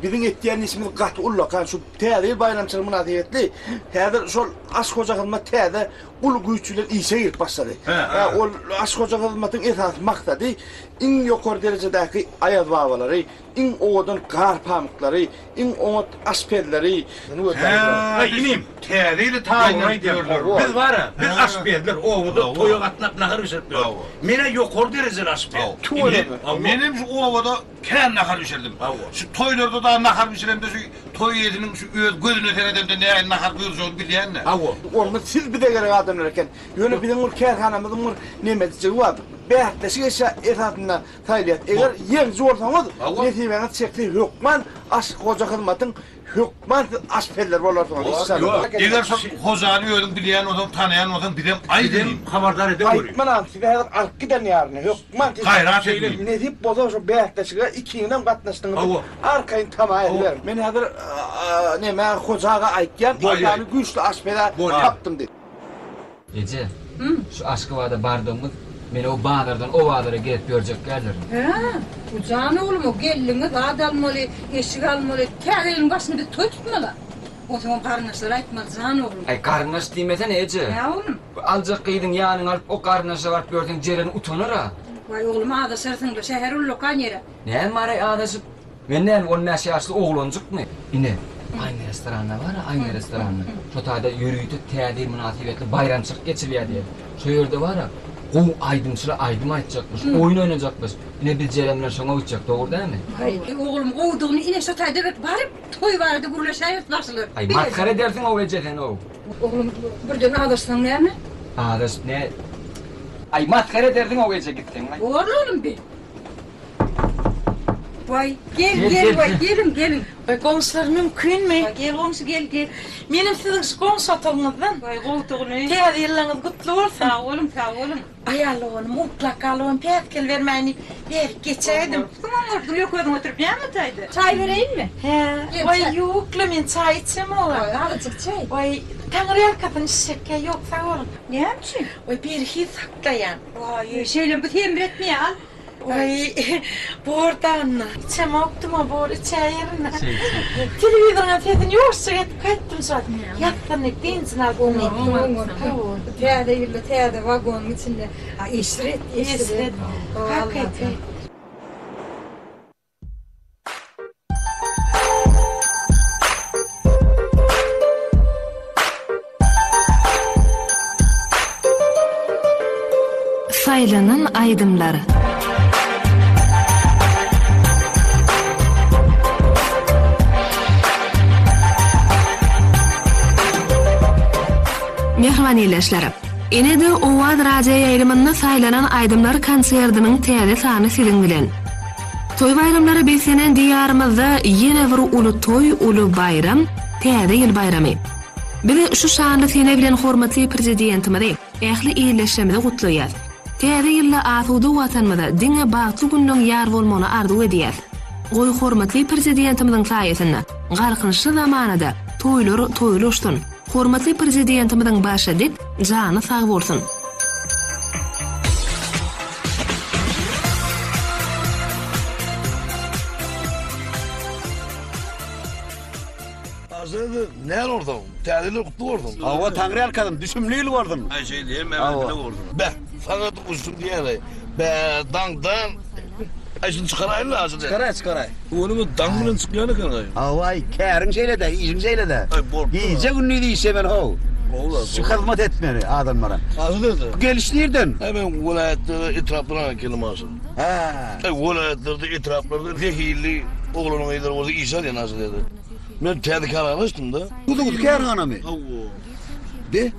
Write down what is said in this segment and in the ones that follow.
bizim etdiyen ismimiz Gatı Ullakan şu täze bayramçılık münasebetli. Häzir şol aşkoja hyzmat täze ul güýçüler işe girip başlady. Ol aşkoja hyzmatyň esas maksady iň ýokary derejedäki aýaz babalary, iň owadan gar pamyklary, iň owat aspelleri. İnim täzeyle taýyny diýerler. Biz bara, biz aspeller owada toýa gatnap nahar düşürdiler. Mene ýokary derejede aspel. Benim şu ovada ken nahar düşürdüm. Şu toylarda da nahar düşürem de şu toy yedinin şu gözüne teredemde ne nahar buyursun bilen ne? Onu siz bir de gerek adamlar eken. Yönü bizim ur kerhanamızın ur nemetici var. Behatleşik eşya esasında tayliyat. Eğer yer zorsanız netibeniz çekti hükman aşk koca hizmetin hükman aspeller bolarsanız. Eğer şu hozanı öldüm bilen odan tanıyan odan bilem aydın haberdar edip görüyor. Aytman an size her arkiden yarını hükman hayrat edeyim. Netip boza şu behatleşik'e ikininden katlaştığınız arkayın tamamı verin. Ben hazır neme hocağa aytken yani güçlü aspeler yaptım dedi. Ece, şu Aşkıva'da bardığımız beni o bağlardan o bağlara gelip görecek geldiler. Bu canı oğlum o geliniz adalmalı, eşik almalı, kârelin başını bir toy tutmalı. O zaman karnaşlar aytmaz canı oğlum. Ay karnaş diymesen Ece. Ya oğlum? Alacak kıydın yanını alıp o karnaşa varıp gördün cerenin utanır ha. Vay oğlum ağda sırtında şehir ullokan yere. Ne maray ağdaşı? Benden 15 yaşlı oğlancık mı? Yine aynı restoranda var ya, aynı restoranda. Şu tayda yürüyütüp teadi münasibetli bayramçılık geçiliyor diye. Şu yerde var ya, o aydınçılar aydım aytacakmış, oyun oynayacakmış. Yine biz ceremler şuna uçacak, doğru değil mi? Ay oğlum kovduğunu yine şu tayda varıp toy vardı gurla şehir basılır. Ay matkar edersin o veceden o. Oğlum buradan ağdaşsan ne mi? Ağdaş ne? Ay matkar ederdin o gece gittin. Oğlum bir. Vay gel vay gelin. Vay komşular mümkün mü? Vay gel komşu gel. Benim sizin şu komşu atılınızdan. Vay kovduğunu. Teyze yıllarınız kutlu olsun. Sağ olun. Ayarlığını mutlaka alın petkel vermeyini ver geçeydim. Tamam orada yok oydum oturup yan mı taydı? Çay vereyim mi? He. Vay yokla men çay içsem olur. Vay azıcık çay. Vay tanrı arkadaşın şeker yok sağ olun. Ne yapayım? Vay bir his saklayan. Vay şeyle bu temir etmeye al. Vay buradan. İçem oktum o bor içerine. Televizyona teyzen yoksa kaçtım zaten. Yattın ektiğinsin albümü. Teyze vagonun içinde. İşret. Hakikaten. Saylanın aydımları. Mehman iyileşlerim. Enede Ovad Radyo yayınında saylanan aydımlar konsertinin täze sany sizin bilen. Toy bayramları bilsenen diyarımızda yine bir ulu toy, ulu bayram, täze yıl bayramı. Biz şu şanlı sene bilen hormatly prezidentimizi ähli iyileşmede gutlaýar. Täze ýylda asudy watanmyda diňe bagtly günniň ýar bolmagyny arzu edýär. Goý hormatly prezidentimiziň saýasynda garkynçy zamanada toýlar uçdun. Hormatly prezidentimiziň başa dik jany sag bolsun. Ne orada? Täzeler kutlu ordun. Hava Tanrı arkadan düşümlüğü vardın. Ay şey diyeyim ben bile ordum. Be, fakat uçtum diyene. Be, dangdan. Ay şimdi çıkarayım lazım. Çıkaray. Onu mu dangının çıkıyorsun kanka? Havay kârın şeyle de, iyicin şeyle de. Ay bordo. İyice günlüğü değişe ben ho. Şu hizmet etmeli adamlara. Nasıl dedi? Geliş nereden? Hemen vilayetlerde itiraflarına kelimesi. He. Vilayetlerde itiraflarda vekilli oğlunun ileri orada İsa diye nasıl dedi. Ben tehdit almıştım da. Kudu kârhana mı? Allah. De.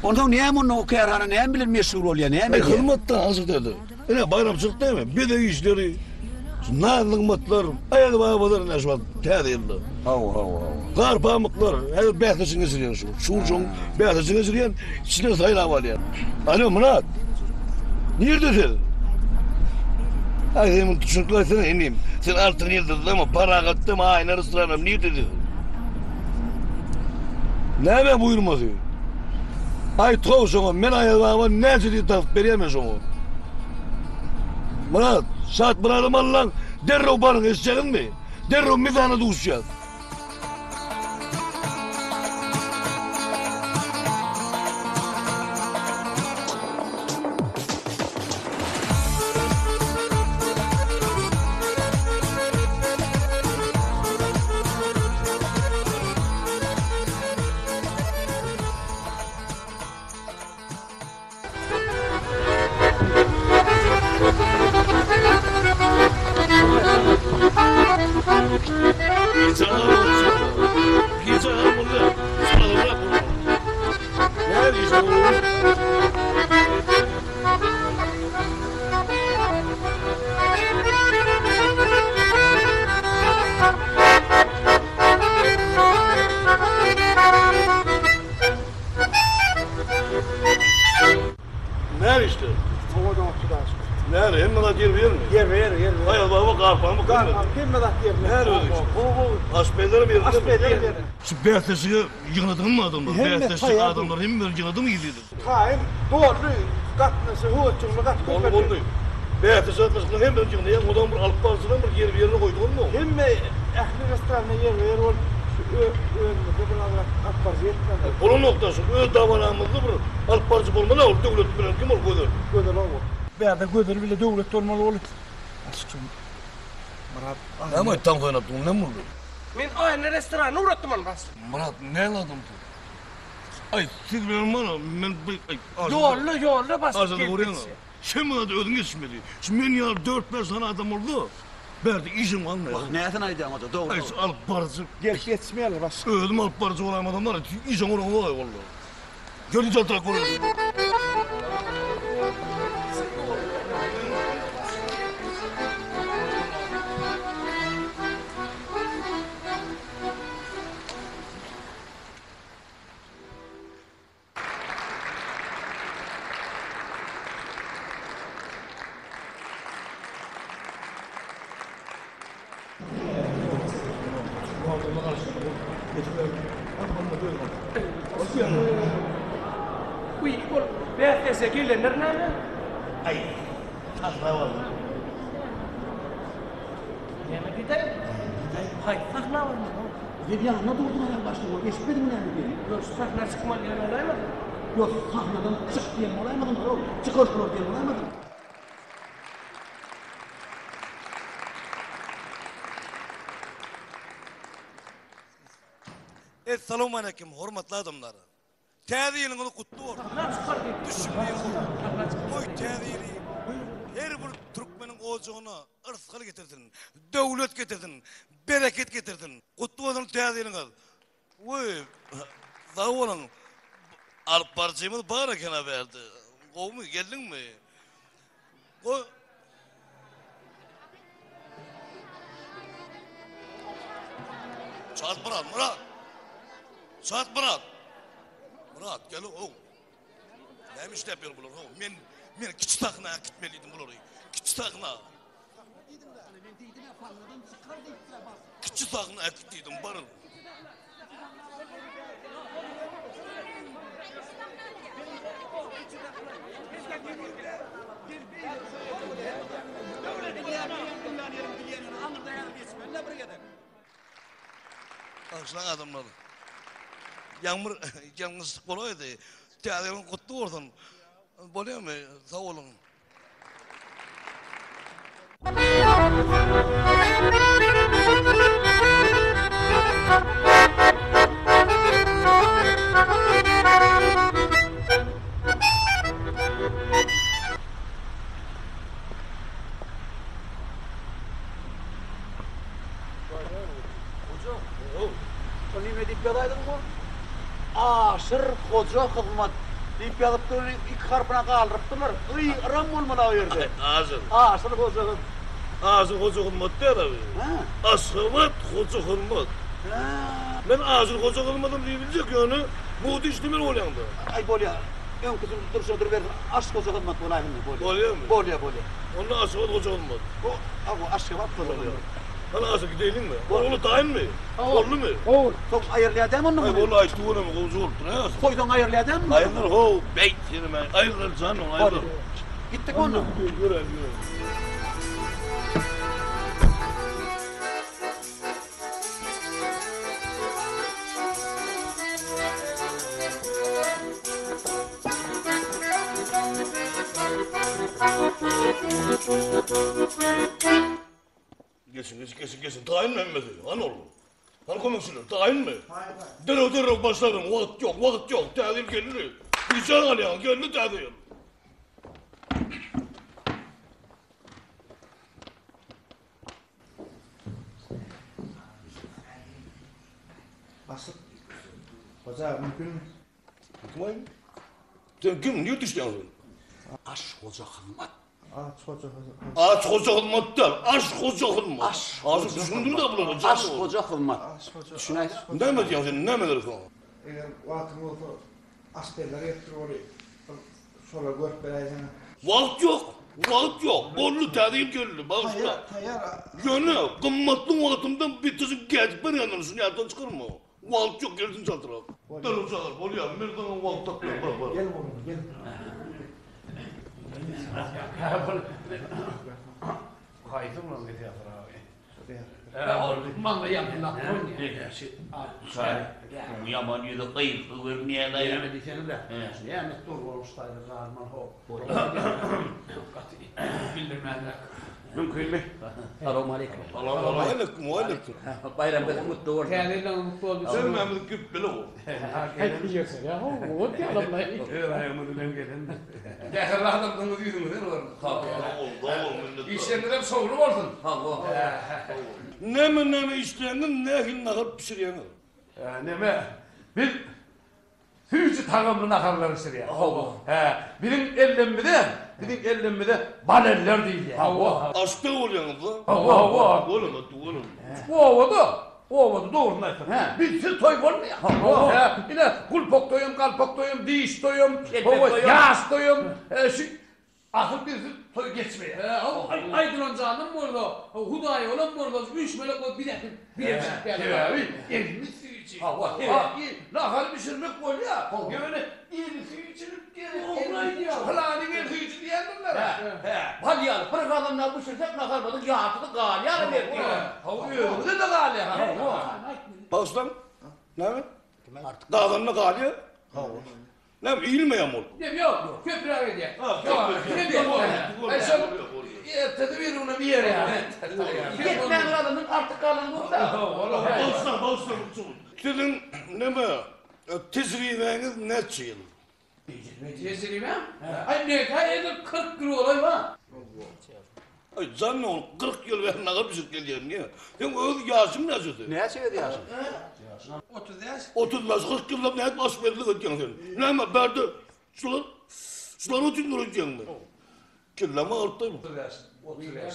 Ondan niye onun o kârhana niye bilir meşhur oluyor niye Ay bilir? hırmattan nasıl dedi. Öyle bayramçılık değil mi? Bir de işleri. Naillik matlar, ayak babalar ne şu an tehditli. Kar pamuklar, her behtesini sürüyen şu. Şun behtesini sürüyen, içine sayıla var ya. Alo Murat. Neredesin? Ay demin düşündüler sana ineyim. Sen artık neredesin ama para kattım, aynı ısrarım. Neredesin? Ne hemen buyurmadı? Ay tov sana, ben ayağıma ne ciddi tavuk veremez ona. Murat, saat bırakım Allah'ın derre o barın eseceğin mi? Derro mizana duşacağız. Nerede işte? Havadan oturuyorsun. Nerede? Hem bana yer verir mi? Yer. Hayır baba karpamı kırmadı. Girmeden yer. Nerede öyle işte? Asbeylerim yerinde mi? Asbeylerim yerinde. Şu Bertes'i yığınadın mı adamlar? Hem de Bertes'i tayağı adamlar hem böyle yığınadı mı gidiyordu? Tayin doğru. Katnası, huçumlu kat. Onu buldu. Bertes'i atmasından hem böyle yığınadı. Yani odan bir alıp barsından bir yerine koydu mu? Hem ehli restoranına yer verir ol. Önümüzde beraber akbarcı yetmedi. Onun noktası, öz davanamızda bir alıp barcı bulma ne olur? Devlet bilen kim olur koydur? Gödel o. Berde gödel bile devlet olmalı olur. Aşkım. Murat. Ama tam kaynattın, ne mi oldu? Men aynı restoranı uğrattım onu bas. Murat, ne anladın? Ay, siz benim bana, ben... Yollu bas. Arzada uğrayan sen bana da ödün geçmedi. Şimdi ben ya 4-5 tane adam oldu. Berdi işim anlıyor. Bak neyden aydı ama da doğru. Ay, alıp barcı. Geçmeyelim bas. Ödüm alıp barcı olan adamlar, işim ona olay vallahi. Görünce altına koyuyor. Uy, ol. Behtese gelenler ne? Ay, takla vallahi. Yana gidelim. Hay, sahna var mı? Dedi ya ne durdun ayak başına? Geçmedi mi yani dedi. Yok, sahna çıkmalı yani olaymadı. Yok sahnadan çık diyelim olaymadım. Yok çıkıştılar diyelim olaymadım. Selamun aleyküm, hürmetli adamlar. Tədiyinin onu kutlu olsun. Düşünmeyin. Oy tədiyini. Her bir Türkmenin oğucuğunu ırskal getirdin. Devlet getirdin. Bereket getirdin. Kutlu olsun tədiyinin. Oy, sağ olun. Alıp parçayımız barakena verdi. Kovmu geldin mi? Koy. Saat Murat. Saat Murat. Murat gel o. Neymiş ne yapıyor bunlar? Ben küçük takına gitmeliydim bunları. Küçük takına. Küçük takına gittim barın. Akşam adamlar. Yalnızlık olaydı. Tiyatronun kutlu oradan. Boluyor mu? Sağ olun. Aşır koca hizmet deyip yazıp da iki harfına kaldırıptılar. Iy, ram olmalı o yerde. Ağzın. Aşır koca hizmet. Ağzın koca hırmat der abi. Ashavat koca hırmat. Ben ağzın koca hırmatım diyebilecek yani. Bu dişlimin olandı. Ay bolya. Ön kızım duruşa dur ver. Aşk koca hizmet olayım mı bolya? Bolya mı? Bolya. Onun ashavat koca hırmat. O aşk hizmet koca hizmet. Hani asıl gidelim mi? Oğlu tayin mi? Oğlu mu? Oğul. Çok ayırlayacağım onu Ay mu? oğlu açtı oğlu mu? Kovucu oldu. Ne asıl? Koydun ayırlayacağım mı? Ayrılır ho. Beyt seni ben. Ayrılır canım ayrılır. Gittik onu. Görelim. kesin. Tayin mi emmedi? Han oğlum. Han komşular, tayin mi? Derov başladım, vakit yok. Tadil geldi. Bir can alayan, geldi tadil. Basıp. Hoca mümkün mü? Tutmayın. Sen kim, niye düşünüyorsun? Aş hoca hılmat. Aç hoca hılmat der, aşk hoca hılmat. Aşk düşündüm de bunları. Aş hoca hılmat. Düşünayız. Ne mi diyorsun sen, ne mi dersin? Eğer vaktim olsa askerler yettir orayı. Sonra görüp vereceğim. Vakit yok. Bollu tadil geldi, bağışla. Hayır. Yani, kımmatlı vaktimden bitirsin gezip ben yanılsın, yerden çıkarma. Vakit yok, geldin çaldırak. Derov çağır, bol ya, merdan vakit takıyor, bak. Gel oğlum, gel. Kaydım lan bir tiyatro abi. Man da yaptılar. Yaman yüzü kıyıklı vermeye dayanır. Yani dikeni de. Yani dur olsaydı Rahman ho. Bildirmenler. Mümkün mü? Selamun aleyküm. Aleyküm. Bayram kadar mutlu olsun. Kendine mutlu oldu. Sen Mehmet Güppeli ol. Hep biliyorsun ya. O diye adamlar. Ayağımın gelin. Değerli adamlarını duydunuz değil mi oğlum? Tabii. İşlerinde de soğuk olsun. Ne mi işleyenin, ne hin nakar pişireyenin. Neme? Bir hücü takımlı nakarlar işte ya. Benim ellemde de baleller değil ya. Aşkta oluyorsunuz lan. Oğlum. Ovada doğru neyse. Bir sürü toy var mı ya? Yine kulpok toyum, kalpok toyum, diş toyum, yağız toyum. Akıl birisi toy geçmeye. Aydın canım burada. Huday olan burada. Üç melek o bir dakika. Bir dakika. Elini suyu için. Nakal pişirmek var ya. Böyle elini suyu içirip gelin. Falan el suyu için diyen bunlara. Balyalı, pırık adamlar bu şirket nakarmadık, yağıtılı galyalı verdi. Öyle de gali. Bağışlan. Ne mi? Dağlarına galiye. Ne mi? İyilmeyen ol. Yok. Köprüye gidiyor. Ertede bir ona bir yere ya. Gitmeyen adamın artık kalın burada. Bağışlan. Sizin ne mi? Tezriveniz ne çiğil? Tezirime? Ay ne kadar 40 lira olay var. Ay canım oğlum 40 yıl ben nakar pişirip geliyorum ya. Sen öz yaşım ne söyledi? Neye çevirdi yaşım? 30 yaş. 40 yılda ne et başverdilik edeceksin sen. Ne mi? Berdi. Suları için duracaksın mı? Kirleme alttayım. 30 yaş.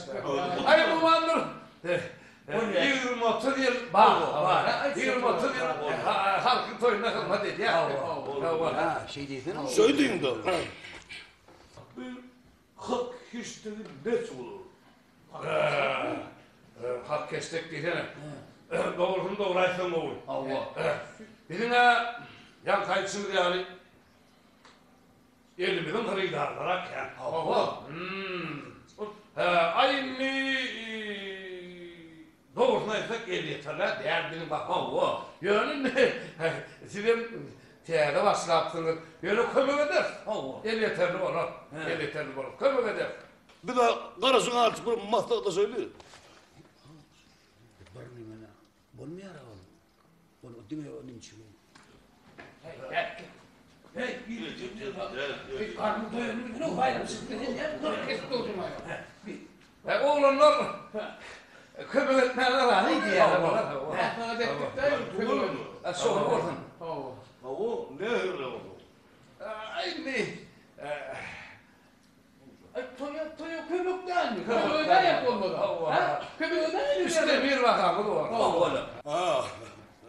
Ay bu mandır. 20-30 yıl var. 20-30 yıl halkın toyuna kalma dedi ya. Şey değilsin. Söyleyeyim de. Bir 40 kişileri ne olur? Hak kestek değil yani. Doğrusunu doğraysan olur. Allah. Birine yan kayıtsız yani 50 milyon hırıyla alarak yani. Allah. Aynı doğrusuna ise 50 yeterler. Değer benim bak. Allah. Yani sizin tiyade başlattınız. Yani kömür eder. Allah. 50 yeterli olur. 50 yeterli olur. Kömür eder. Bir de karısını artık bir mahtada söylüyor. Bunu mu yara oğlum? Bunu değil mi onun için? Hey, bir karnım doyurmuş. Ne bayram çıktı? Ne kesip doldurma ya. Oğlanlar kömür etmeyenler var. Neydi ya? Bana dektik de kömür. Sonra olsun. O ne öyle oldu? Aynı. Toya kömükten mi? Kömükten yap olmadı. Kömükten mi? İşte bir vakamı var. Ha,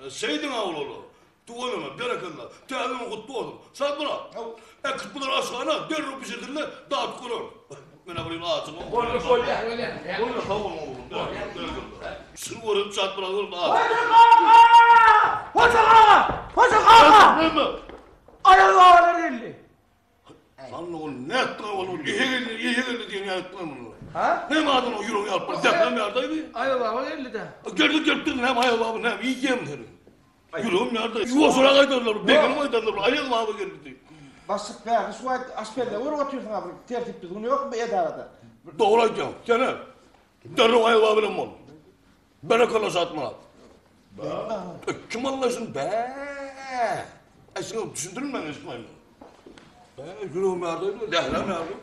seydin avlulu. Tuğanıma, berekallah. Teadımı kutlu oldum. Sen buna. Kıtpılar aşağına, derru pişirdiler, dağıt kurur. Bana burayı ağzını. Öyle. Tamam oğlum. Sını vurup çat bırakır da ağzını. Hoca kaka! Ne mi? Ayağı ağrır elli. Lan oğlum ne ettin oğlum? İyi geldi diye ne ettin bunu? Ne mi adın o yürüyün yapma? Deprem yerdeydi. Ayağı ağrır elli de. Gördün hem ayağı abi hem iyi yem derim. Yürüyün yerdeydi. Yuva sonra kaydarlar, bekanı kaydarlar. Ayağı abi geldi. Basıp ver, şu askerler uğra oturuyorsun abi. Tertipli bunu yok mu edarada? Doğrayacağım. Gene. Derru ayağı abi lan oğlum. Bana kala satma. Kim anlasın be? Aslında düşündürün ben İsmail'im. Yüreğim yardıydı, dehlem yardı.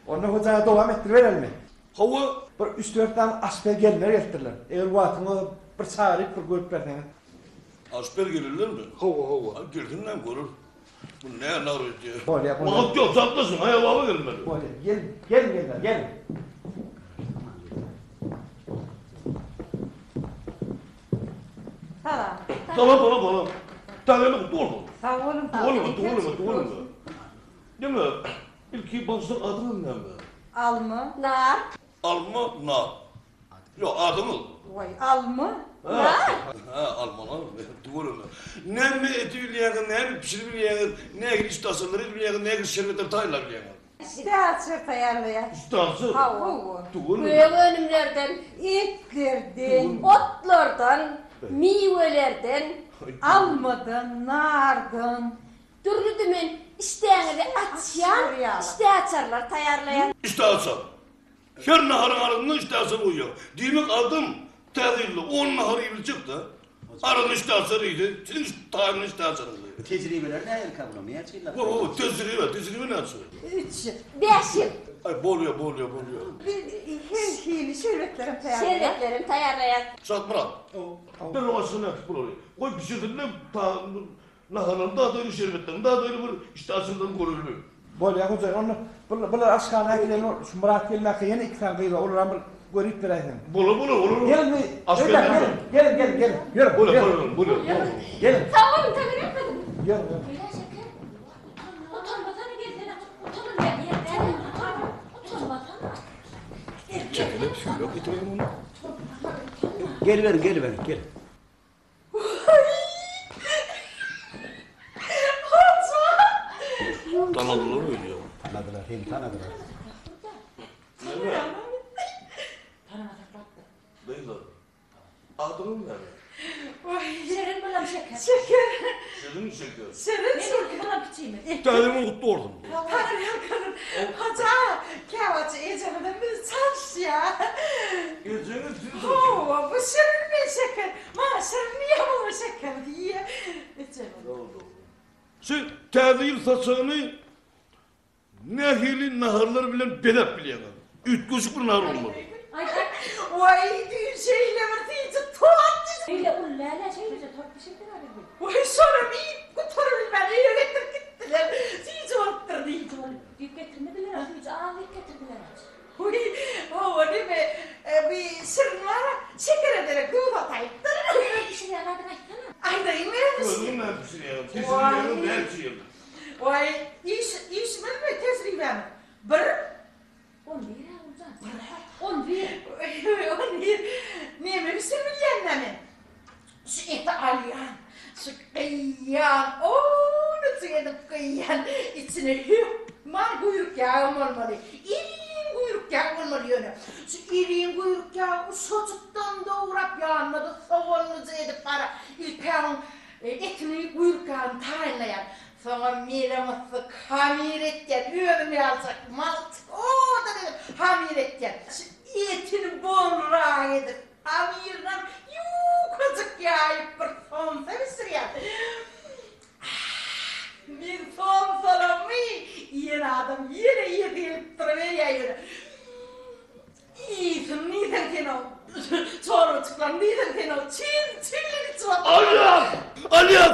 Onu hocağa devam ettireverelim mi? Hava? Bir 3-4 tane asper gelinler getirdiler. Eğer vaatını bir çağırıp bir görüp verdiğini. Asper gelirler mi? Hava. Girdiğinden görür. Bu ne nar ediyor? Böyle. Vakit yok, saklasın. Hayal hava gelmedi. Böyle. Gelin. Tamam. Tanımak doğru. Sağ olun. Doğru. Değil mi? İlki başta adın ne mi? Alma. Nar. Alma, nar. Yok adını. Vay alma. Almalar. Doğru. Ne mi eti bilyeğin, ne mi pişir bilyeğin, ne gibi istasınları bilyeğin, ne gibi şerbetler taylar bilyeğin. İstihası tayarlayan. İstası? Hava. Doğru. Böyle önümlerden, etlerden, otlardan, meyvelerden, Almadan, nardan. türlü dümen isteğini açyan, iste açarlar, tayarlayan. İstasa. Her naharın arasında istasa uyuyor. Demek adım tedilli. 10 naharı gibi çıktı. Arada istasyonuydu. Sizin tayinin istasyonuydu. Tecrübeler ne el kavramaya çıktılar? Tecrübe nasıl? 3, 5 yıl. Ay boluyor. Her şeyini şerbetlerim tayarlayan. Şerbetlerim tayarlayan. Satmırak. Ben o aslında yapıp oluyor. Koy pişirdin de naharın daha da öyle şerbetten, daha da öyle bir istasyondan görülüyor. Böyle hoca onu bunlar aşkana gidelim. Şu Murat gelmek yeni 2 tane kıyı var. Olur ama görüp vereyim. Olur. Gelin. Gelin. Yürü. Buyurun. Gelin. Sağ olun, takır etmedim. Yürü. Öyle şeker. Utanmadan gel. Utanın yerden. Utanmadan. Çekelim, şöyle getirelim onu. Geri verin. Tanıdılar öyle ya. Tanıdılar. Beyler, adının ne? Şerin bulam şeker. Şirin şeker. Şerin bulam küçüğüm. Tadımı kutlu oldum. Hoca, kavacı ecemeden bir çalış ya. Gecenin siz Bu şirin bir şeker. Şirin niye bu şeker diye. Şey, tadil saçağını nehirli naharlar bilen belep biliyor. Ütküsük bir nahar olmalı. Vay şeyle bir tuvattı. Öyle ullala şeyle torp bir şeker arıyor. Vay sonra bir kutarıl beni yönetir gittiler. Siz orttır değil. Büyük getirmediler az hiç ağırlık getirdiler az. Vay o değil mi? Bir şirinlara şeker ederek dağıt atayıptır. Bir şey yaradın aytana. Aydayım mı? Gözümün ne pişiriyor? Kesinlikle ne pişiriyor? Vay iş mi tesrifem? Bir 11 ha olacak. 11. Neyme bir sürmüyen mi? Şu eti alyan, şu kıyyan, nasıl edip kıyyan, içine hüpman kuyruk yağı olmalı, iriğin kuyruk yağı olmalı yönü. Şu iriğin kuyruk yağı çocuktan doğurap yağınladı, soğunuzu edip para, ilpeğin etini kuyruk yağını tayinlayan. Sonra miramızı hamir etken, ürünü alacak, malt, da dedim, hamir etken. Şu etini bonrağı edip, hamirden yukacık yağıp bir son seviştir ya. Bir son salamı, yeni adam, yine yedilip duruyor ya yürü. İyisin, neden sen o? Sonra çıklan, neden sen o? Çilleri çıklan. Alyaz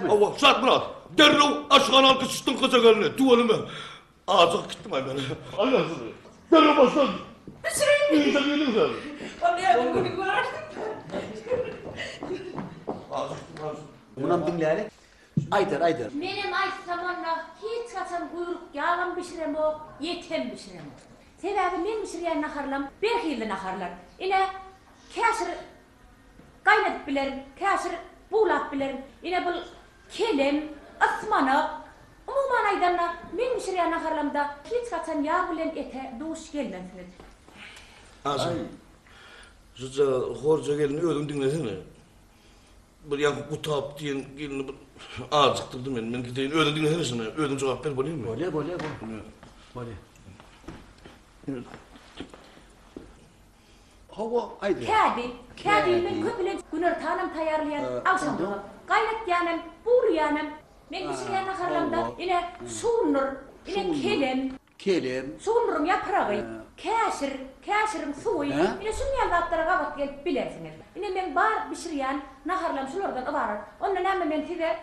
mı? Allah, saat Murat. Derrov aşkın halkı sıçtın kıza geline, tuvalime. Ağzık gittim ay beni. Alyaz'ını. Derrov başlan. İyi sen yedin sen. Onu bunu gördüm. Ağzık gittim. Bunam dinleyelim. Aydır. Benim ay zamanla hiç kaçan kuyruk yağlan pişirem o, yetem pişirem o. Sebebi men pişiriyen naharlam, berhiyli naharlar. Yine kasır kaynatıp bilerim, kasır buğlap bilerim. Yine bu kelim, ısmanak, umuman aydanlar men pişiriyen naharlamda hiç kaçan yağ bilen ete duş gelmezsiniz. Ağzık. Sıca horca gelini ödüm dinlesene. Bir yankı kutap diyen gelini bir ağzıktırdım ben. Ben gideyim ödüm dinlesene. Ödüm cevap ver, boleyim mi? Böyle. Hava aydı. Kadi men köpülen günür tanım tayarlayan akşamda. Gayret yanım, bul yanım. Men pişirýän naharlamda ine suunur, ine kelem. Suunurum yapragy. Käşirim suwy. Ine şunýan zatlara gabat gelip bilersiňiz. Ine men bar pişirýän naharlam şulardan ibarat. Ondan näme men tide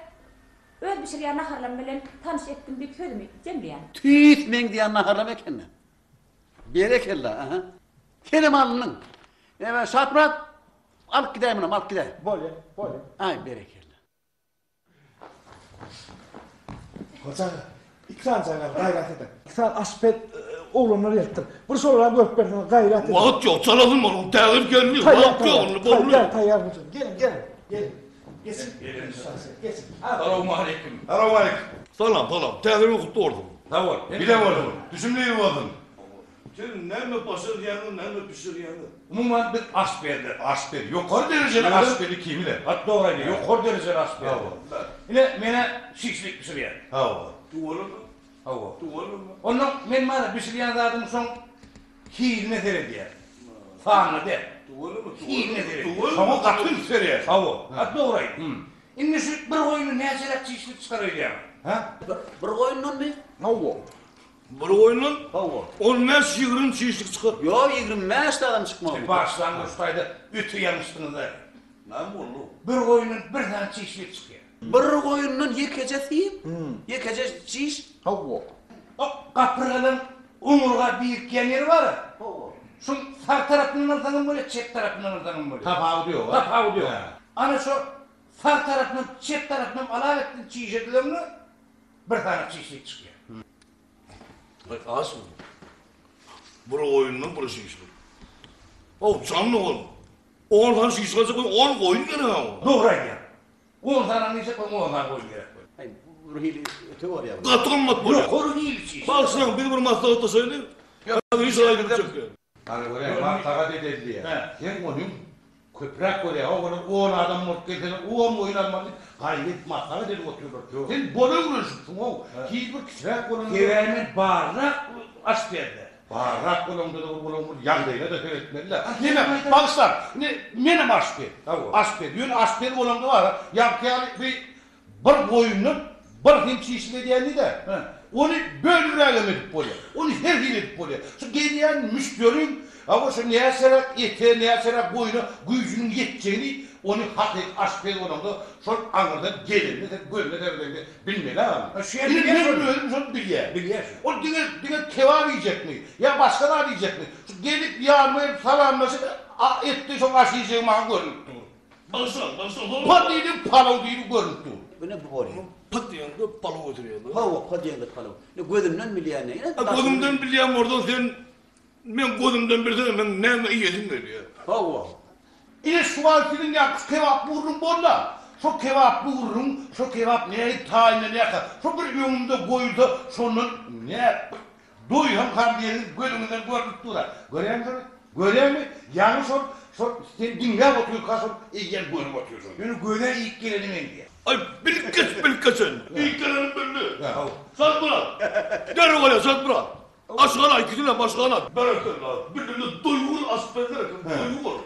öz pişirýän naharlam bilen tanış etdim bir ködüm jemleýän. Tüýt men diýen naharlam ekenne. Berekella, aha. Kelem alının. Evet, Şatmurat, alıp gideyim alıp gideyim. Bolye. Ay, berekella. Hoca, ikran sana gayret edin. İkran aspet oğlunları yaktır. Bu sorular gökberden gayret edin. Vaat yok, çalalım onu, tağır gelmiyor. Vaat yok onu, bollu. Tayyar hocam, gelin. Geçin. Selamun aleyküm. Salam, tağırımı kutlu ordum. Ne var? Bilem ordum, düşünmeyi vardın. Sen neyme basır yanı, neyme pişir yanı? Umuman bir asper. Yukarı dereceli asperi kimile? Hatta oraydı, yukarı dereceli asper. Yine mene şişlik pişirýän. Hava. Tuvalı mı? Hava. Tuvalı mı? Onun men bana pişirýän zadyň soň hiline tere diýer. Faňa der. Tuvalı mı? Hiline tere. Soňa gatyn serýär. Hava. Hatta oraydı. Indi şu bir goýuny näçelik şişlik çıkarýar. Ha? Bir goýundan mı? Hava. Bir oyunun, Hava. on ne şiirin çeşitlik çıkar. Yo, 25 adam çıkmadı. Başlangıçtaydı ütü yamıştınız da. Ne oldu? Bir goýunyň bir tane çeşitlik çıkýar. Bir goýundan yekece tiyip, yekece çiş. Hava. O kapırgadan umurga birikýän ýeri bar. Hava. Şun sağ tarapından artanın böyle, çep tarapından artanın böyle. Tapağı diyor. Tapağı diyor. Ana şu sağ tarafından, çep tarafından alavettin çiğjedilerini bir tane çeşitlik çıkıyor. Az mı? Bura oyunun burası işte. O canlı oğlum. 10 tane şiş kalacak, 10 koyun gene ama. Doğru ya. 10 tane neyse 10 tane koyun gerek. Hayır, bu hili teoriya. Katılmak böyle. Yok, koru değil çiş. Baksana bir maslahatta söyleyeyim. Ya hiç ayrı bir çok ya. Hani oraya mantığa dedildi ya. Sen onun köprek oraya, o adam mutlaka, o oyun almadı. Gayret mantığa dedi oturuyor. Sen böyle uğraşırsın o. Hiçbir kişiler kolunu... Gevermen barrak asperdi. Barrak kolunu da kolunu yandayla da öğretmediler. Ne baksana, benim asper. Asper, yön asper kolunu var. Yaptığı bir boyunun, bir hemşi işlediğini de. Onu bölürüyle edip böyle. Onu her gün edip böyle. Şu geliyen müşterim, ama şu neyaserak yeter, neyaserak boyuna gücünün yeteceğini, onu hak et, asper kolunu son anırdan gelir, gölüne de bilmeli ama. Ne söylüyorum, son bilyer. O dine keva diyecek mi? Ya başkalar diyecek mi? Şu gelip yarmayıp salamması, etti son aşıyacağım bana görüntü. Baksana. Pat değilim, palav değilim görüntü. Bu ne bu oraya? Pat diyen de palav oturuyor. Hava, pat diyen de palav. Ne gözümden bilýän ne? Gözümden bilýän oradan sen, men gözümden bilsem men näme iýedim dedi ya. Hava. İle şu altının yakış kebap vururum bolla. Şu kebap vururum, şu kebap ne tayinle ne yakar. Şu bir yönümde koyuldu, şunun ne doyuyorum kardiyenin gözümden gördük dura. Görüyor musun? Yani sen dinle oturuyor kaçın, gel bölüm oturuyorsun. Yani göğden ilk gelenim en diye. Ay bilkeç sen. İlk gelenim belli. Sat bırak. Derhal öyle sat bırak. Aşağına ikisine başkana. Bereketler. Birbirine duygur asperler. Duygur.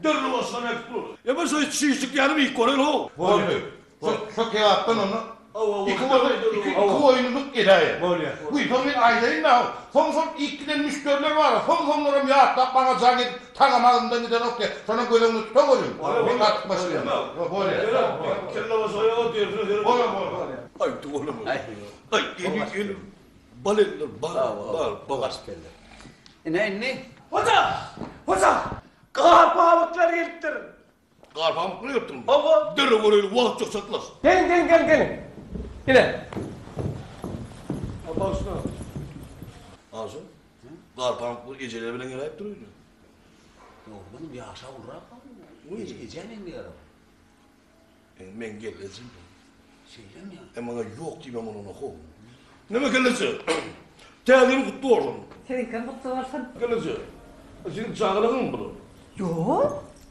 Derhal aşağına ekspor. Ya ben sana çiğişlik yanım ilk koyun o. Şu kebaptan onu iki oyunluk idare. Bu itomin aydayın da son ilk giden müşteriler var. Sonlara ya atla bana zahmet tanımadığımda neden yok ki. Sonra gözümü tuta koyun. Ben artık başlayayım. Kelle basaya diyorsun. Ay oğlum. Ay gelin. Baleller bal. Asperler. Ne? Hoca! Kar pamukları yelttirin. Kar pamukları yaptın mı? Hava. Derhal oraya vaat çok saklas. Gelin. Yine. Başla. Ağzın. Kar pamukları geceleri bile gelip duruyor. Yok benim bir aşağı uğrak. Gece ne diyor? Men gellesin. Şeylem ya. Ama yok diye ben onu oku. Ne mi gellesin? Tağırım kutlu oldum. Seninken kutlu olsun. Gellesin. Senin çağıralım mı bunu?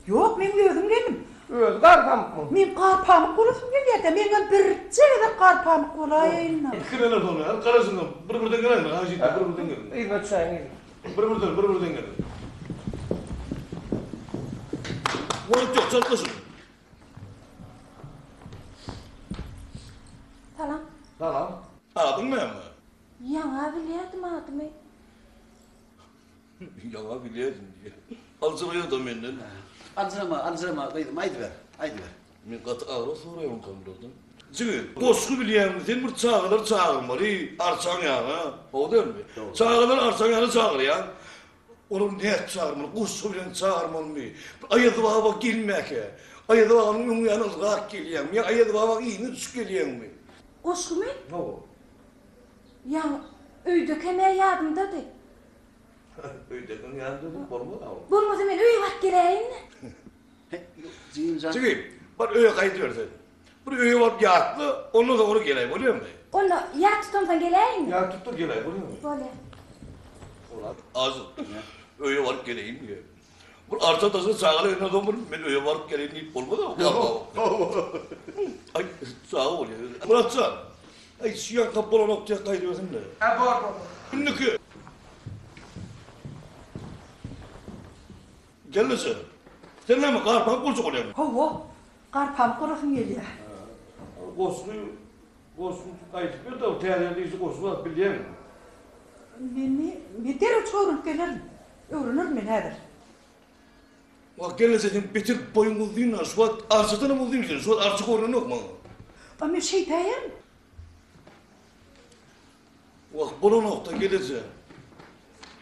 Yok, men özüm geldim. Öz kar pamuk mu? Men kar pamuk bolasım gelýär-de, men birçe kar pamuk bolayyn. Kirene dolu ya. Karasından bir-birden gelen mi? Hacı bir-birden gelen. İyi çayın. Bir gelir. Varit yok, çatlasın. Salam. Salam. Adın ne mi? Yaňa bilýärdim adymy. Yaňa bilýärdim diye. Alçılıyor da menden. Alzırama, kıydım, haydi ver. Men gaty ağra soraýan kamdyrdım. Jigi, gosku bilýärmi? Sen bir çağırmary, arçaň ýaňa. O dermi? Çağırlar arçaň ýaňa çağırýan. Onun ne çağırmalı? Gosku bilen çağırmaly. Aýady baba gelmäke. Aýady babanyň ýanyna ýarak gelýän. Men aýady baba iýni düşüp gelýänmi? Goşkumy? Hawa. Ya öýde keme ýadymdady. Öýde keme ýadymda bolmaly. Bolmasa men öýe bak geleýin. Jigi, bir öýe gaýdy bersen. Bir öýe bolup ýatdy, onu da oru gelýär, bolýarmy? Onu ýat tutamsan geleýin. Ýat tutup gelýär, bolýarmy? Bolýar. Olar, az. Öýe baryp geleýin diýe. Bu arça tasy çağıry ýa-da men öýe baryp geleýin diýip bolmady. Ay, sağ ol. Muratcan. Ay, şiyan kapılan noktaya gaýdy bersin de. Bor. Inniki. Gellese. Sen näme garpan bolsa bolýarmy? Hawa, garpam gurahym gelýär. Gosku gaýdyp bir de täýärli iş gosku bilýärmi? Men derä çorup gelerim. Öwrenir men häzir. Wa gellese bitir boýuňy diýin, şuat arçydan mı diýin, şuat arçy gorun okma. Ama şey täýär. Wa bolan nokta gellese.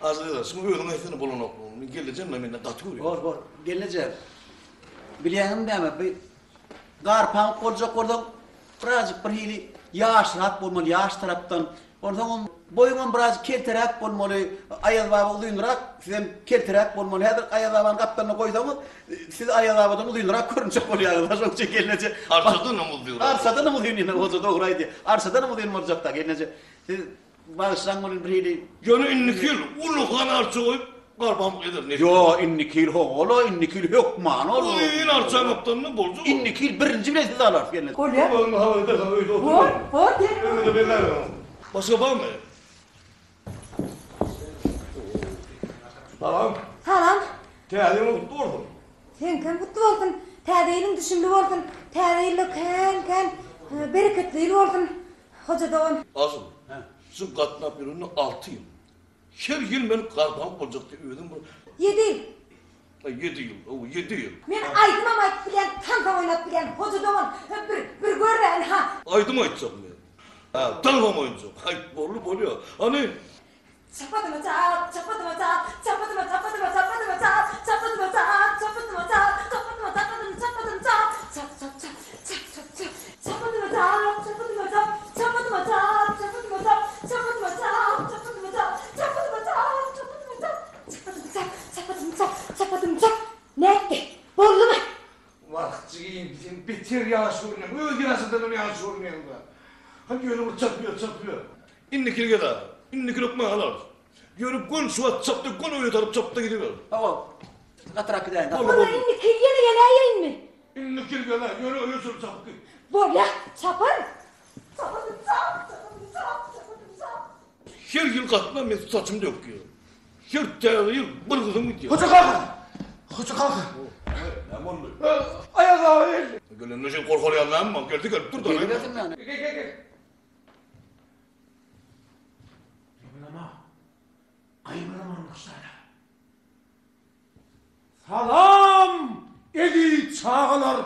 Azlyda, şunu öýüňe etini bolan okma. Men gellese menden gatyr. Bor, gelince. Bilýäňim näme? Bir garpan gorjak birazcık bir hili ýaşrak bolmaly, ýaş tarapdan. Ondan boyundan biraz kelterek bolmaly, aýal baba ulyňrak, sizem kelterek bolmaly. Häzir aýal babanın gapdaryna goýsaňyz, siz aýal babadan ulyňrak görünjek bolýarlar. Şoňça gelince Arçadan mı ulyňrak? Arçadan mı ulyňrak? Oza dogry aýdy. Arçadan mı ulyň boljakda gelince. Siz başlaň bolan bir hili. Ýöne inniki ulugan arçy goýup garpan eder ne? Yo, inniki holo, inniki yok man ol. Ulyň arçaň gapdanny bolju. Inniki birinji bilen siz alar gelince. Bolýar. Hawada da öýde otur. Bor, Öýde beler. Başga barmy? Salam. Salam. Täzeliňi gutly bolsun. Sen kim gutly bolsun? Täzeliň düşünli bolsun. Täzeli kan bereketli bolsun. Hojadan. Azım. Şu gatnap ýürüni 6 ýyl. Her ýyl men garpan boljak diýip öýdüm. 7 ýyl. 7 ýyl, o 7 ýyl. Men aýdymam aýdyp bilen, tantam oýnap bilen, hojadan bir görrän ha. Aýdym aýtjak men. Ha, tanam oýunjak. Aýt bolýar. Ani Çapadıma ne? Bollu mu? Vaktigiň bizim bitir ýaşuryny, öz ýaşydan ýaşuryny. Hangi ýöne çapýar. Inniki da, inniki lokma alar. Görüp gol şuat çapdy, gol öýe tarap çapdy gidiyor. Hawa. Gatrak gideň. Bollu inniki ýene. Inniki gele, ýöne öýe sür çapdy. Bolya, çapar. Her ýyl gatna men saçym dökýär. Her ýyl bir gyzym gidiyor. Hoca kalk. Ne boldy? Ayağa ver. Gelen näçe korkarýanlarmy? Geldi dur da. Geldim yani. Gel. Salam edi çağılar.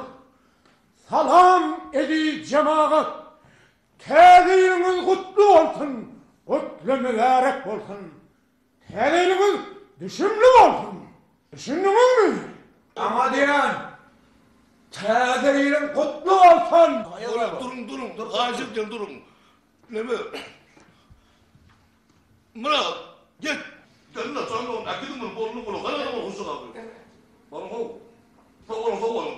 Salam edi cemaat. Täzeliňiz gutly bolsun. Gutly mübarek bolsun. Täzeliňiz düşünli bolsun. Düşündiňizmi? Ama diýen. Täzeliň gutly bolsun. Durun. Hajyp durun. Neme? Murat, git. Gelin de sana onu, akidim bunu bolunu bulu. Kana da hoşu abi. Bana ho. Sağ olun.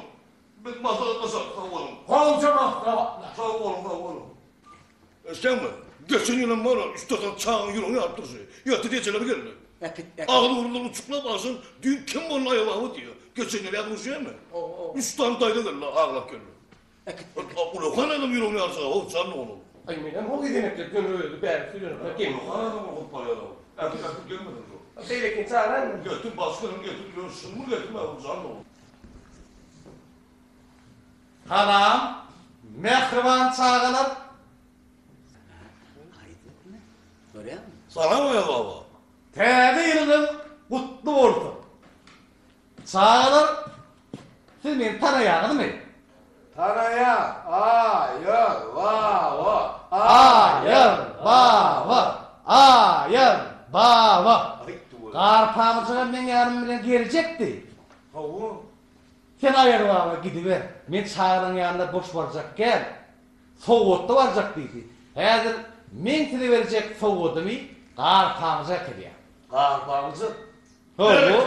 Ben masada kasa, sağ olun. Sağ olun. Sen mi? Geçen yılın bana üstelik çağın yılını yaptırsın. Yattı diye çelebi geldi. Ağlı uğurlu uçukla basın. Dün kim bunun ayağı diyor. Geçen yıl yapmış şey mi? 3 tane dayda geldi ağlak geldi. Ulan kanadım yılını yapsa, o sen ne olur? Ay men o gidenekler gönüldü, bäri sürüyor. Kanadım o parayla. Artık gelmedin o. Beylekin çağıran mı? Götür başkanım götür görsün mü götürme uzan oğlum. Halam, mehriban çağılar. Görüyor musun? Sana mı ya baba? Täze ýylyňyz gutly bolsun. Çağılar, siz meni tanaýardymy? Tanaya, ayır, va. Ayır, baba. Garpamyzyna men ýarym bilen gelecekdi. Havu. Sen ayır baba gidiver. Men çağırın ýanynda boş barjak gel. Sowgatda barjak diýdi. Häzir men size berjek sowgatymy garpamyza kelýär. Garpamızı. Hawu.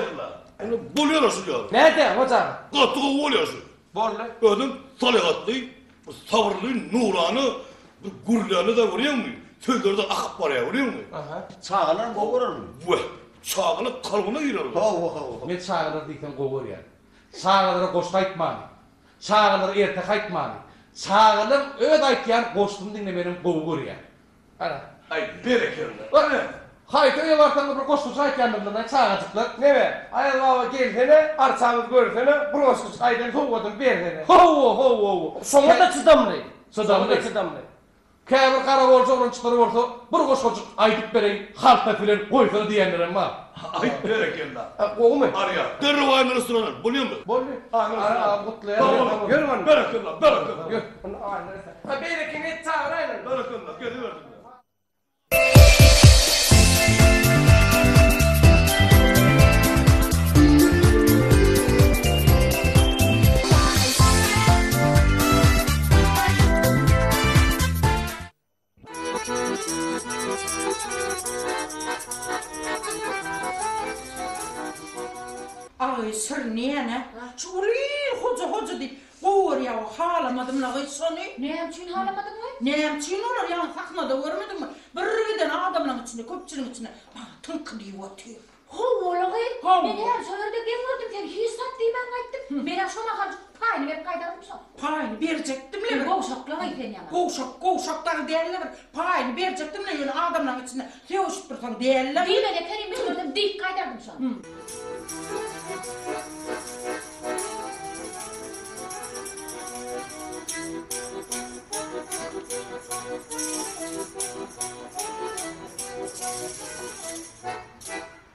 Onu buluyorsun ya. Näde hocam? Katı oluyorsun. Borla. Ödüm salihатlı, sabırlı, nurani, gurlanı da vuruyor mu? Sözlerde akıp var ya vuruyor mu? Çağılan kovurur mu? Vah, çağını kalbine girer. Men çağırlar diýsen gowur ýa. Çağırlara goşta aýtmany. Çağırlar erte aýtmany. Çağırlar öd aýtýan goştuny dinlemenin gowur ýa. Ara. Ay berekelle. Bana. Hayta öýe barsaňyz bir goştu aýtýandylar, çağırjyklar. Nebe? Ayıl baba gelsene, arçamız görsene, bu olsun aydan soğudum bersene. Ho. Sonra da çıdamlı. Çıdamlı. Çıdamlı. Käbir gara bolsa onuň çıtary bolsa, bir goşgoçuk aýdyp bereň, halkda bilen goýsana diýenlerim bar. Ay berekelle. O mu? Arya, derwayny restoran, biliyor musun? Bolly. Ara gutly. Yürü lan. Berekelle. Gör. Ha beylekin et çağırayla. Berekelle, geliverdim. Ay sırniyene. Şu ulil hoca deyip kovur ya halamadım la gıysonu. Näme üçin halamadın mı? Neyem çiğin olur ya saknada görmedin mi? Bir giden adamın içinde köpçülün içinde bana tınk diye atıyor. Oğlum, Havu. ben her sözde gelmedim sen hiç sattığı ben gittim. Ben şuna kadar payını verip kaydardım sana. Payını verecektim Ben ya. kovşakla gittim yana. Kovşaktan değerli ver. Payını verecektim ya öyle adamın içinde. Sevişip dursan değerli. Değil mi de Kerim ben gördüm dik kaydardım sana.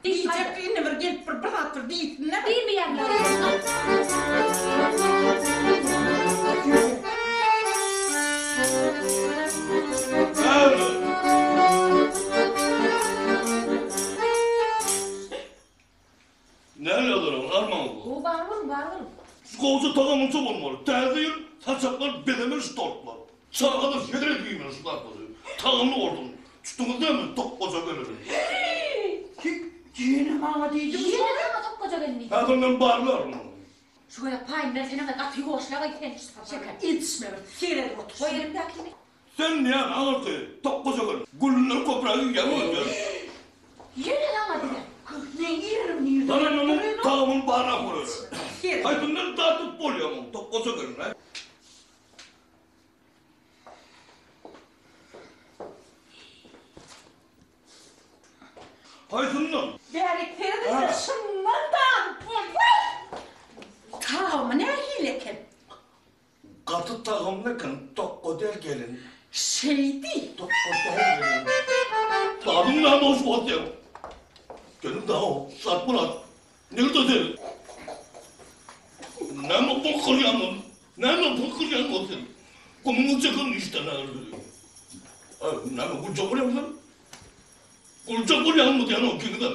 Diyecek yine bir gelip bir bıraktır değilsin ne? Değil mi yani? Nereye alırım? Armağan bu. Bu bağırırım. Şu kovucu takımın çok olmalı. Terziyin saçaklar bedemiş tortlar. Çağada federe giymişler bunu. Takımlı ordun. Tutunuz değil mi? Top koca gönülün. Yine bana değildim. Yine sana çok koca gelmeyi. Kadından bağırlar mı? Şu kadar payını ben senin katı hoşlara gittim. Şeker. İçme bir kere otur. O elimdekini. Sen niye anlatı? Top koca gönül. Gülünler koprağı yemiyor. Yine lan hadi. Ne yerim niye? Tanrı'nın takımın bağına koyuyor. Yerim. Aydınlar dağıtıp boluyor mu? Top koca gönül. Aydınlar. Yani Feride şunlardan. Tamam ne hileken? Katı takımlıkın Tokko der gelin. Şeydi. Tokko der gelin. Tadımla boş oluyor. Gelin daha o. Sat Murat. Nerede der? Ne mi bu kıryanın? Ne mi bu kıryanın olsun? Kumunun çakın işte ne öldürüyor. Ne mi kulca kıryanın? Kulca kıryanın mı diyen o kimden?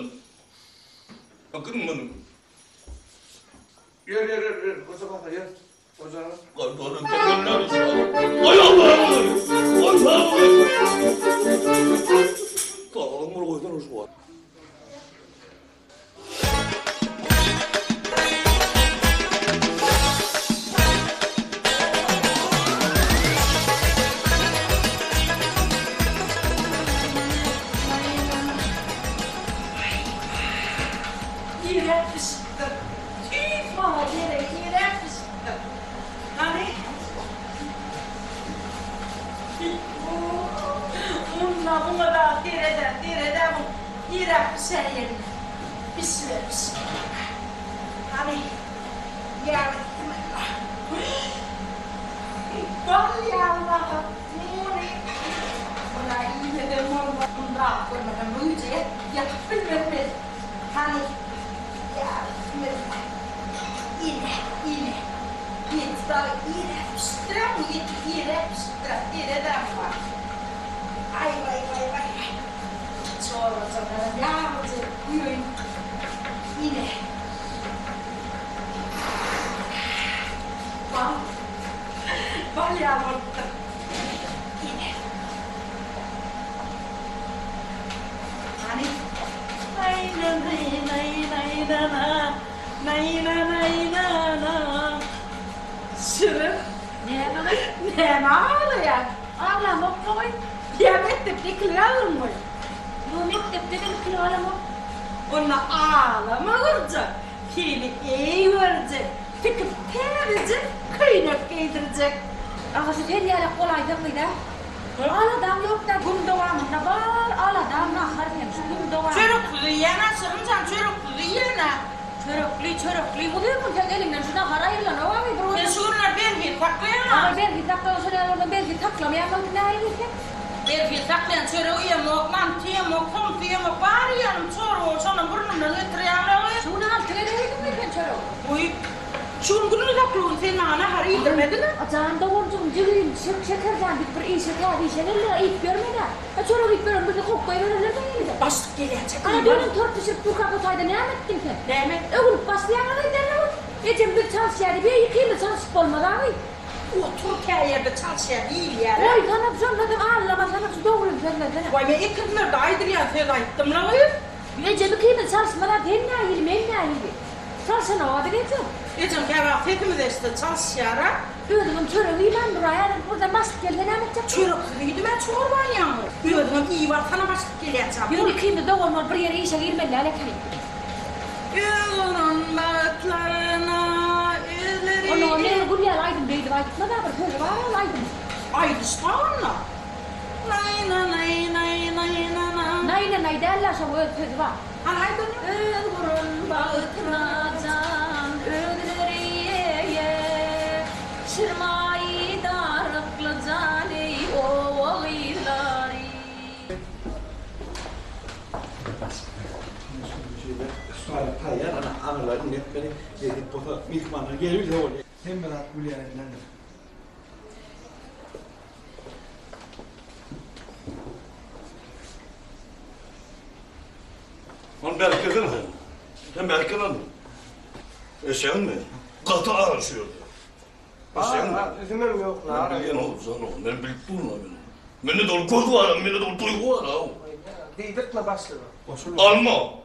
Bakın benim. Yer. Koca baba yer. Kocanın. Kalkların tekerler işte. Ay Allah'ım! Allah'ım! Kalkalım bunu koydan hoş var. Yirepmiştir. Tüy bana gerek yirepmiştir. Hani? Bununla buna da derede bu yirepmiş her yerine. Bismillah. Hani yardım Bal ya Allah. Muni. Ulan yine de morma bunda koymadan önce yapın vermez. Hani yardım yine. Yine de var. Ay vay. Sonra yağmacı yürüyün. Yine. Bal yağmurda. Yine. Hani? Nay. Sürüm. Ne ağlıyor? Ağlamak koy. Ya mektepte kilo alır mı? Bu mektepte de kilo alamam. Onunla ağlama olacak. Kili iyi verecek. Fikir terecek. Kıynak giydirecek. Ağası her yere kolay değil mi? Ağladam yok da gün doğamında var. Ağladam nahar demiş. Gün doğamında. Çörüklü yiyene sırıncan çörüklü yiyene. Çörüklü. Bu değil mi? Tek elinden şuna harayla ne var mı? Ben şunlar belki taklayana. Ama belki taklayan onu belki taklamayan onu ne ayırdı? Belki taklayan çörüğü yemek, mantı kom yemek, bari yanım çoruğu sonra burnumdan ıtırayamıyor. Şunu altına değildim mi ben çörüğü? Uy, şunun gününü taklığın senin ana harı yedirmedin mi? Can doğurcum cırıyım şekerden bir iyi şeker bir şeylerle ilk görmeden. Çörüğü ilk görmeden bir koklayı verirler de yine de. Başlık gelecek. Ana dönüm tort pişirip Turkan Kutay'da ne anlattın sen? Ne mi? Oğlum başlayan anayı derler. Ecem bir çalışıyordı bir yıkayım da çalışıp olmadı abi. O Türkiye yerde çalışan değil yani. Oy sana bir sonradan ağırlama sana şu doğruyum senden. Vay ben ikizler de aydır ya sen ayıttım lan oyun. Ecem bir kıyım da çalışmalar hem ne ayırım hem ne ayırım. Çalışana o adı geçim. Ecem kebap hepimiz işte çalışıyara. Ödümün çörüğü ben buraya buradan basıp geldi ne anlatacak? Çörüklüydü ben çorban yağmur. Ödümün iyi var sana başlık geleceğim. Bir kıyım da doğurmalı bir yere işe girmeli alakalı. Yılın baklarına izleri. Onu ne gurya alaydım deydi var gitmedi ama böyle var alaydım. Aydışmanla. Nay derler şu böyle sözü var. Alaydın. Ömrün bağıtıracağım ödüleriye şırmayı darıklı cani oğulları. Sonra kayar analarım netleri dedik bota mihmanlar gelir de oluyor. Hem ben at bu yerinden. Lan belki kırın. Sen belki lan. Sen mi? Katı ağrışıyordu. Sen mi? Üzümüm yok lan. Ben bilgen olursan o. Ben bilip durma beni. Beni de ol korku var, beni de ol duygu var ha. Deydirtme başlığı. Alma.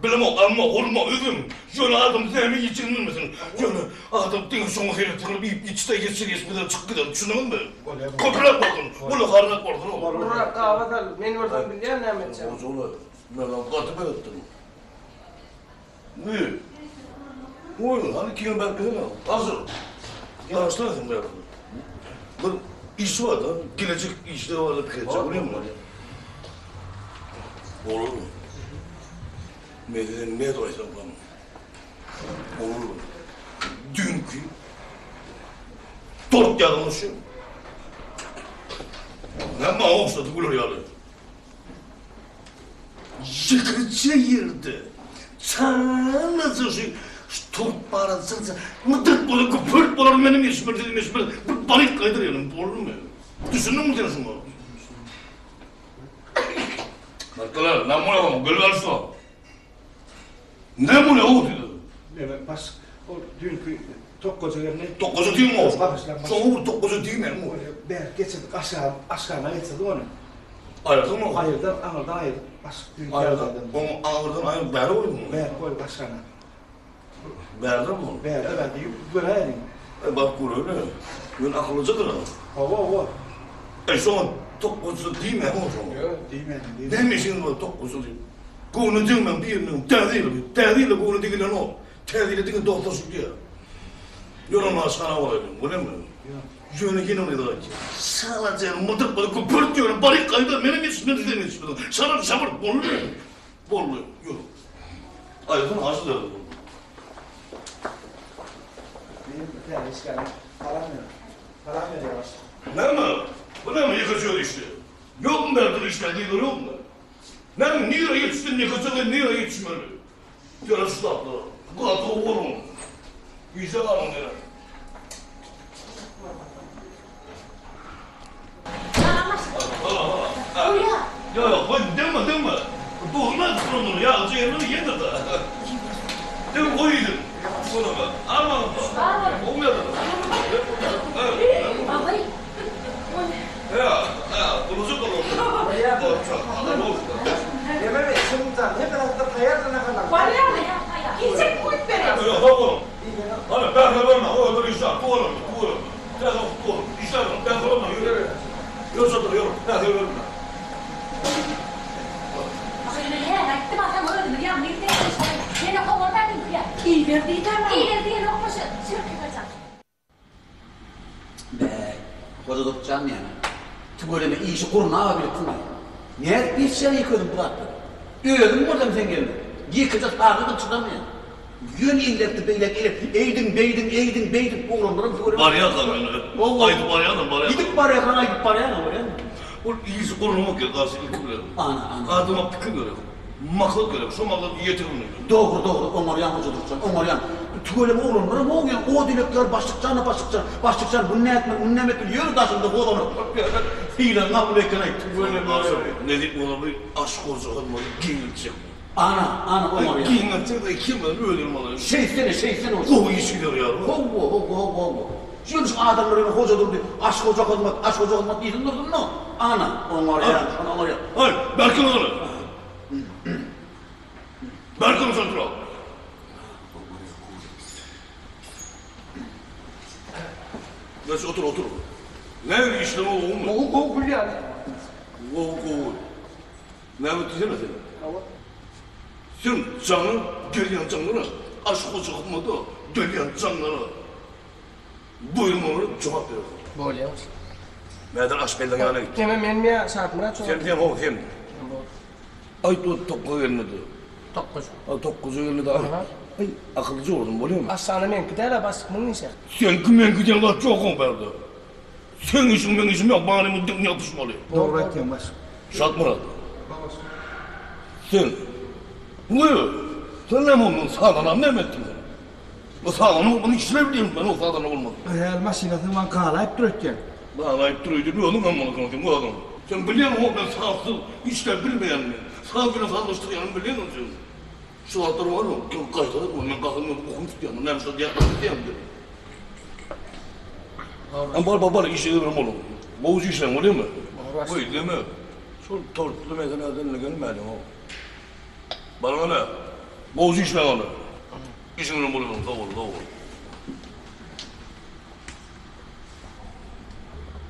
Bilmem alma, olma, üzüm. Şöyle adam zemi geçirmir misin? Şöyle adam din sonu hayretini bir içte geçir bir de çık gider. Düşünün mü? Koprak bakın. Bunu harnak bakın. Burak kahvada men oradan biliyor ne yapacağım? O zola. Ben katı ben ettim. Ne? Oğlum hani kim ben kızım? Hazır. Yaşlandım ben. Bir iş var da, gelecek işleri var da gelecek. Oraya mı? Olur mu? Medine ne doysa lan? Olur mu? Dünkü dört yarılmışım. Ne bana olsa da gülür yalı. Yıkıcı yerde. Çanlıcı şu top parası. Mıdık böyle köpürt olur benim ismim dediğim ismim. Bir panik kaydırıyorum. Olur mu? Düşündün mü diyorsun bana? Markalar, ne mu ne gül versin. Ne mu ne o dedi. Evet bas o dünkü Tokkoca yerine. Tokkoca değil mi o? Çoğu Tokkoca değil mi? Ben geçirdik aşağına getirdik onu. Ayırdın mı? Ayırdan anırdan ayırdık. Bas dünkü Ayırdan. Onu ağırdan ayırıp beri koydun mu? Beri koyduk aşağına. Verdin mi onu? Beri de ben de böyle yedim. Bak kur öyle. Ben akıllıcadır ha. Ova. Sonra Tokkoca değil mi o zaman? Yok değmedim. Demişsin bu Tokkoca değil. Konu dilmen bir yerinin tehdiyle konu dikilen o. Tehdiyle dikilen doktorsu diye. Yorumlar sana olaydım, bu ne mi? Yöne yine ne daha ki? Sana canım mıdık böyle köpürt diyorum, barik kaydı, benim ismim dediğim ismim. Sana sabır, bolluyor. Bolluyor, yorum. Ayıkın ağzı da. Benim bir tane işgalim. Param veriyor başta. Ne mi? Bu ne mi yıkacıyor işte? Yok mu derdir işte değil yok mu? Ne mi? Niye yetiştin yıkacıyor, niye yetişmeli? Diyor ıslaklı. Bu atı oğlum. Yüze alın diyor. Yok, deme. Doğmaz bunu ya, acı yerini yedir de. Dem koydum. Bunu bak. Alma. Olmuyor da. Babayı. Ya, bulacak olur. Ya. Demem şundan hep hafta payar da ne kadar. Var ya. Gidecek koyup veriyor. Yok, oğlum. Hani ben de verme, o öbür işler, bu olur. Sen o, işler var, ben de verme, yürü. Yoksa da yürü, ben de verme. Gittim adam öldü. Ya bir de seni kovadan gidiyor. İyi verdiği de var. İyi verdiği lokması. Sürkü kaçak. Koca tutacağım yani. Tüböleme iyi işi kuruna abi bilir kuruna. Ne bir şey yıkadım bıraktı. Öldüm buradan sen geldin. Yıkacağız ağrıdan çıkamıyor. Yön illetli eğdim beydin. Oğlumlarım böyle. Var ya da böyle. Aydı var ya da. Gidip var ya kana gidip var ya da var ya. O iyisi kurulmak ya karşı ilk bile. Ana. Adıma pıkı göre. Makıl göre. Şu makıl yetirmiyor. Doğru. Onlar yan hoca duracak. Onlar yan. Tüböleme oğlumlarım o gün. O dilekler başlıkcan. Bu ne etmek yürü taşında bu adamı. Hile kabul ekranı. Ne diyeyim ona bir aşk olacak olmalı. Giyilecek. Ana onlar yan. Giyilecek de kim ben öldürmalı. Şeysene olsun. O iş gidiyor ya. Ho. Şimdi şu adamların hoca durdu. Aşk hoca olmak değil durdun mu? Ana onlar yan. Hayır, Berkan onu. Berkan sen dur al. Neyse otur. Ne işlemi oldu mu? Kovul yani. Kovul. Ne bitti mi sen? Sen canın, geliyen canlara, aşk hoca olmadı, geliyen canlara. Buyurmaları cevap veriyor. Böyle yavaş. Neden aşk belden yana gitti? Demem menmeye saatmına çok. Sen diyem o kim? Ay tokku gelmedi. Tokkuz. Ay tokku gelmedi. Ay akıllıcı oldum biliyor musun? Aslanı men gider basık mı neyse. Sen kimin giden var çok on verdi. Sen işin ben işim yok bana mı dik yapışmalı. Doğru etken baş. Şart Murat. Sen. Buyur. Sen ne mi sağdan ne mi ettin sen? O sağdan olmanı işleyebileyim ben o sağdan olmadı. Hayal masinatı man kağlayıp dururken. Bağlayıp duruyordu bir oğlum ben bunu konuşayım bu adam. Sen biliyor musun ben sağsız işler bilmeyen mi? Sağ günü sağlaştırayanı biliyor musun? Şu altları var mı? Kayıtları var. Ben kalkımda okum tutuyorum. Neymiş o diyakları tutuyorum diyor. Ama baba işe yürüm oğlum. Boğucu işlem oluyor mu? Bu değil mi? Şu tortlu mekanlardan ne gelmedi o. Bana ne? Boğucu işlem onu. İşini bulurum. Doğru.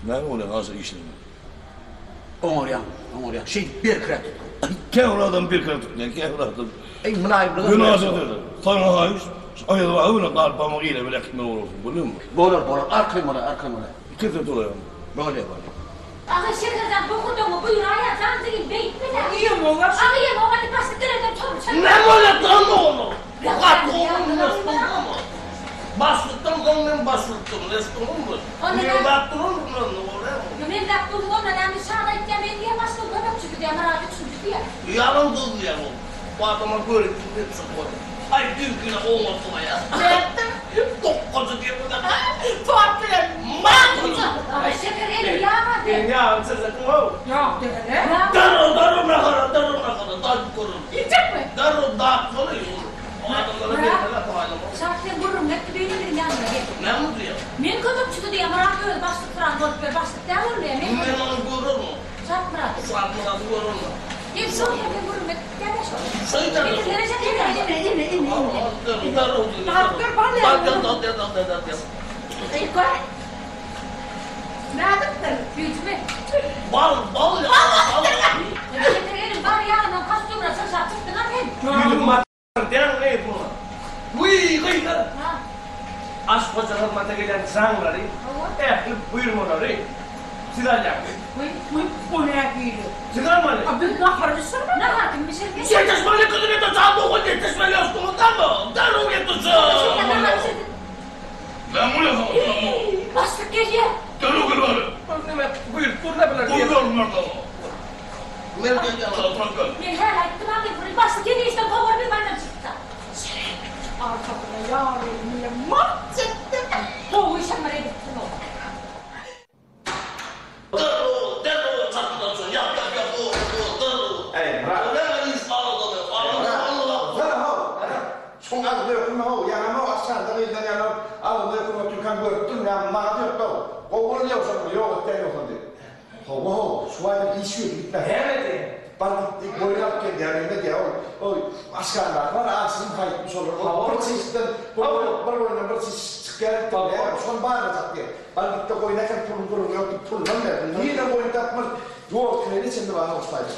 Ne oluyor hazır işlemi? Onlar yan. Bir kret. Kevradan bir kere tutmayan kevradan. Ey mınayibli. Günazadır. Sana hayır. Ayılı öyle kalpama ile bile kime olursun biliyor musun? Bolar. Arkayım ona. Kızı dolayım. Böyle. Ağa şekerden dokurdun mu buyur ayağa canlı gibi beyitmeden. İyi mi olar? Ağa yeme o hadi başlık dereden çabuk. Ne böyle tanrı oğlum? Kat oğlum ne sordu mu? Baslıktan konuyum baslıktan ne sordu mu? Yıldak durur mu lan oraya? Ben de aklım olmadan dışarıda gitmem diye başlık dönüp çıktı diye merak etsin diye. Yalan oldu ya bu. Bu adama böyle bir sıkıyor. Ay dünküne olmasın ya. Dokkozu diye bu da. Tuhattı ya. Mantıcı. Ağa şeker elim yağmadı. Ya sizin o. Yok dedi. Darı ne kadar dar kurun. Gidecek mi? Darı da kalıyor. O adamlara bir tane koyalım. Zaten vururum hep benim yanına gel. Ne mu diyor? Men köpük çıktı diye merak ediyorum başlık falan bolup ver başlık devur diye. Ben onu görür mü? Çarp Murat. Fatma'da görür mü? Gel son hep vururum hep gel şu. Şey de. Gel derece İn. Darı oldu. Darı bana ya. Bak. İyi koy. Ne yaptın? Büyütme. Bal ya. Şeker elim var yağından kaç dumra sen çıktın ha ben. Yürüm mat. Den ne bu? Uy kıyılar. Aşk hocalar mata gelen sangları. Buyurmaları. Silahlar. Bu ne yapıyordu? Çıkarmalı. Abi ne harcısın? Ne hakim bir şey. Yetişmeli kızını da çaldı o yetişmeli olsun Men här aytdım abi, bu başta gene işte power bir bayram çıktı. Arkasına yavrum niye mat ettim. Bu işe mare gittin o. Şun az bırakın o yanıma aşağıda bir tane yanım az bırakın Türkan bıraktım ya bana diyor da o onu yapsam yok yok dedi. Ho şu an işi bitti. Evet. Balık boyunca geldiğinde diyor o askerler var asın kayıtmış olur. O prosisten böyle bir çıkar tabii son bağıracak diye. Balıkta oynarken pul yok pullan ne? Yine boyunca atmaz. Yok kredi şimdi bana olsaydı.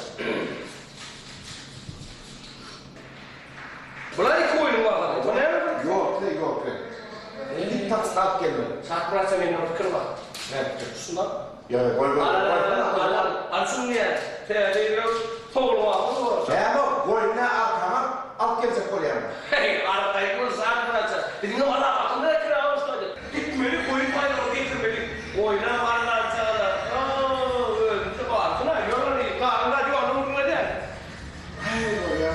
Bulay koyun var. Bu ne? Yok. Bir tak saat gelme. Saat burası benim kırma. Evet. Şuna. Ya koy. Alsın niye? Teyze Toğlu var. Ya bu boyuna arkama alt gelecek oraya. Hey, arkayı kur saat burası. Bizim valla bakın ne kira olsaydı. Gitmeli koyun payları getirmeli. Oyna varlar çağlar. Öldü bağırsana. Yorulur. Karnında diyor onu vurma der. Hey ya.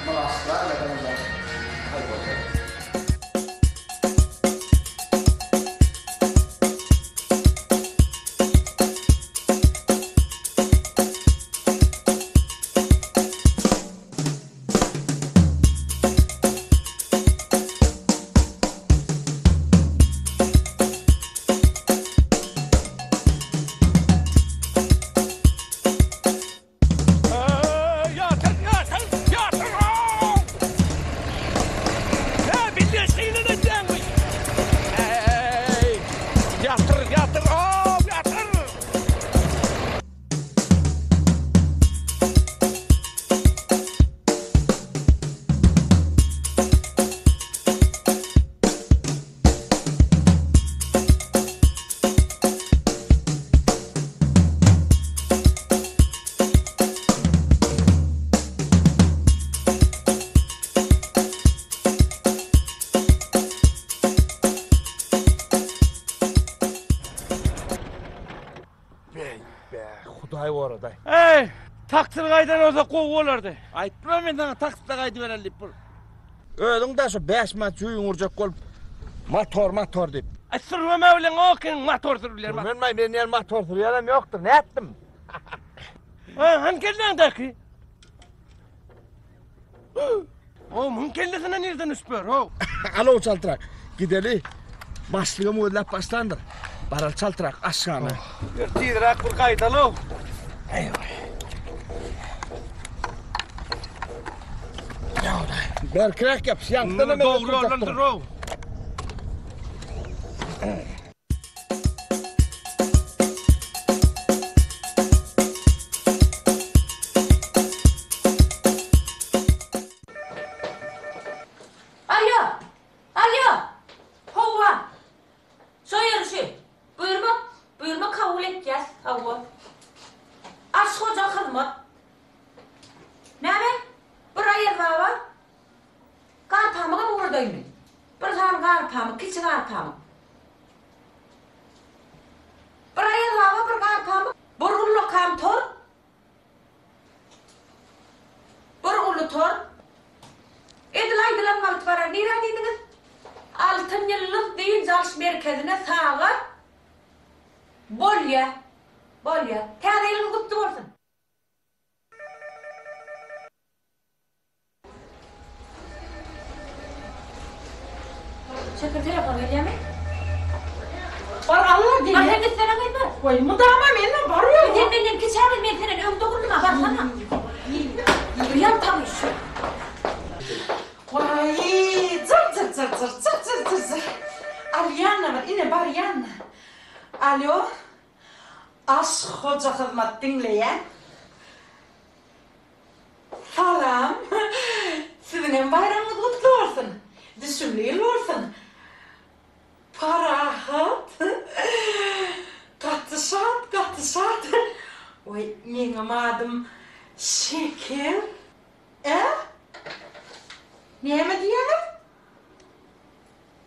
Malaslar ne kadar. Hadi bakalım. Xuday var aday. Hey, taksir qaydan olsa qo'q olardı. Aytma men sana taksida qaytib berelip bur. Ödüň de şu 5 mat juyun urjak bolup motor dep. Ay sürmeme bilen okin motor sürüler. Men yer motor sürýärem ýokdur. Ne etdim? Ha, hankelländäki? O, munkellesine nereden üspör, ho? Alo çaltırak. Gideli. Başlığım ödülep başlandır. Baral çaltırak aşağına. Bir tirak bir qaydalı. Berkirak yap. Yankdana doğru olandır o. Alo. Hova. Soyarışı. Buyurma kabul edeceğiz. Hova. Aç koca hizmet. Ne be? Buraya da var. Garpamığa mı buradayım? Bir tane garpamı, küçük garpamı. Buraya da var bir garpamı. Burullu kantor. Burullu tor. Edilaydılar malıt var. Neren dediniz? 6 yıllık düğün çalış merkezine sağa. Bolya. Tədəyilin qutlu olsun. Şəkil telefon edəyəm. Var Allah deyil. Ay, hədis sənə qaydı. Koy, mudama menle varıyor. Benim keçəriz, men sənə ömdə qurulma, barsana. Yürüyəm tam iş. Vay, zır. Alyanna var, yine var yanna. Alo. Aşk hoca hizmet dinleyen. Salam. Sizin bayramınız kutlu olsun. Düşünlüğün olsun. Parahat. Katışat. Oy, benim adım Şeker. Ne mi diyelim?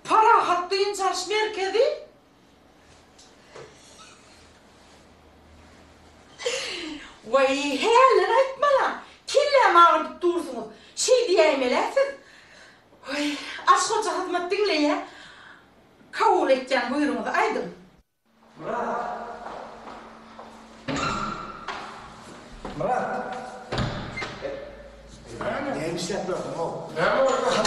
Parahat duyun çarş merkezi. Vay hele Şeye kabul edeceğim buyruğunuzu Aydın. Murat. Neymiş yapıyorsun o? Ne mi orada?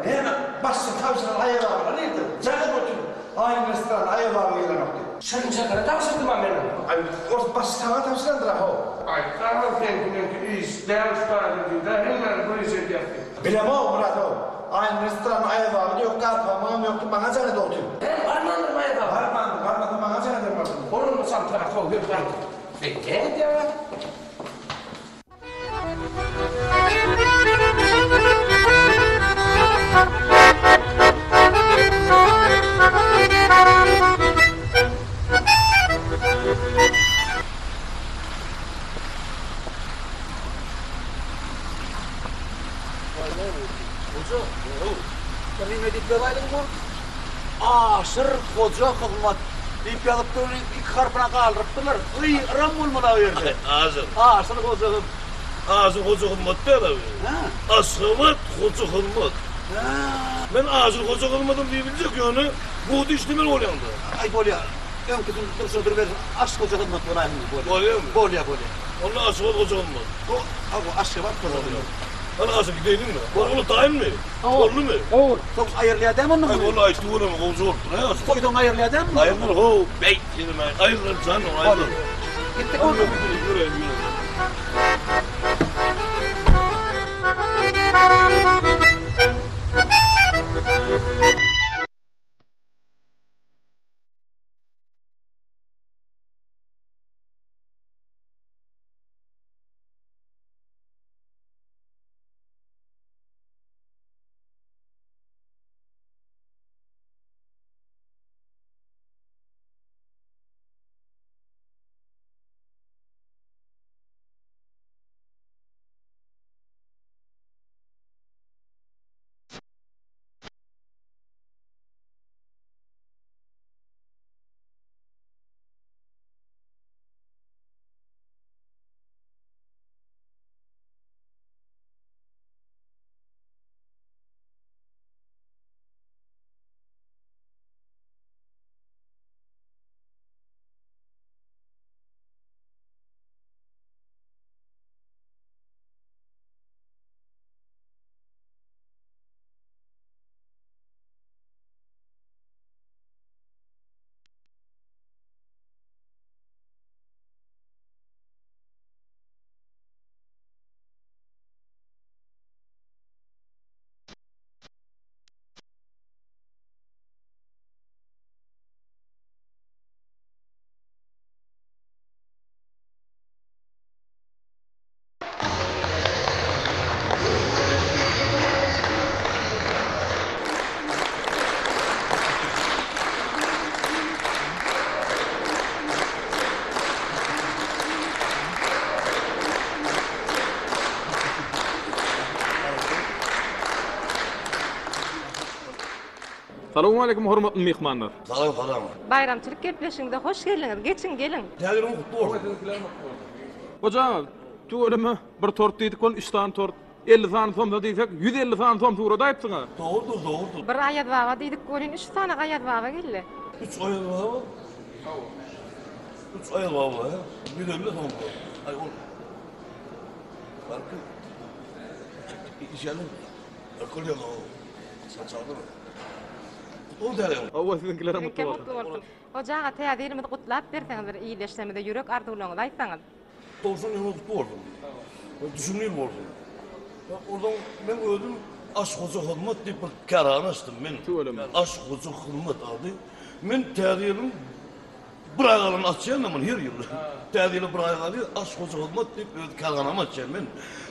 Ne mi? Bassın tavşan ayağı ağabeyler neydi? Canım otur. Aynı restoran ayağı ağabeyler yaptı. Sen çakara tavşandım ben benim. Ay, orası bassın tavşan tavşandır ha o. Ay, tamam ki iş, ders paralelinde hemen bu işe yaptı. Bilmem o Murat o. Aynı restoran ayağı ağabeyler yok, kalpamağım yoktu, bana canı da oturuyor. Varmandır maya da. Varmadı, bana canı da varmadı. Onun mu sam tarafı oluyor ben? Bekleyin ya. Aşır koca kılmat. İp yalıp ilk harfına kaldırıptılar. Iy, ram olmadı o yerde. Ağzım. Aşır koca kılmat. Ağzı koca kılmat değil abi. Ashavat koca kılmat. Ben ağzı koca kılmadım diyebilecek yani. Bu dişlimin olandı. Ay bolya. Ön kızım dursun dur ver. Aşk koca kılmat olayım bolya. Bolya mı? Bolya. Onun ashavat koca kılmat. O aşk var koca kılmat. Hani ağzı gideydin mi? Oğlu tayin mi? Oğlu mu? Oğul. Çok ayırlayadım onu mu? Ay vallahi işte oğlu mu? Koca oldu. Ne yazık? Koydun ayırlayadım mı? Ayırlar ho. Bey yedim ay. Ayırlar canım ayırlar. Gittik Hadi oldu. yürüyelim. Salamu aleyküm hormatly mehmanlar. Salam. Bayramçılık gelpeşinde hoş geldiniz. Geçin gelin. Täzerim kutlu olsun. Hoca, tuğrama bir tort dedik ol 3 tane tort. 50 tane somda diysek 150 tane som tuğra da ayıpsın. Doğrudur. Bir ayat baba dedik golün 3 tane ayat baba geldi. 3 ayıl baba. 3 ayıl baba. 150 som. Ay ol. Farkı. İşelim. Akıl yok o. Sen çaldın mı? O derim. Allah sizinkilere mutlu olsun. Hocağa täzelerimizi kutlap berseňiz bir iyileşmede yürek arzuwlaryňyzy aýtsaňyz. Doğrusu ne mutlu oldum. Düşünmeyeyim oldum. Oradan ben öldüm. Aşk hoca hılmat deyip bir kerane açtım ben. Aşk hoca hılmat adı. Ben täzelim bırakalım açayan ama her yıl. Täzelim bırakalım aşk hoca hılmat deyip kerane açayan ben.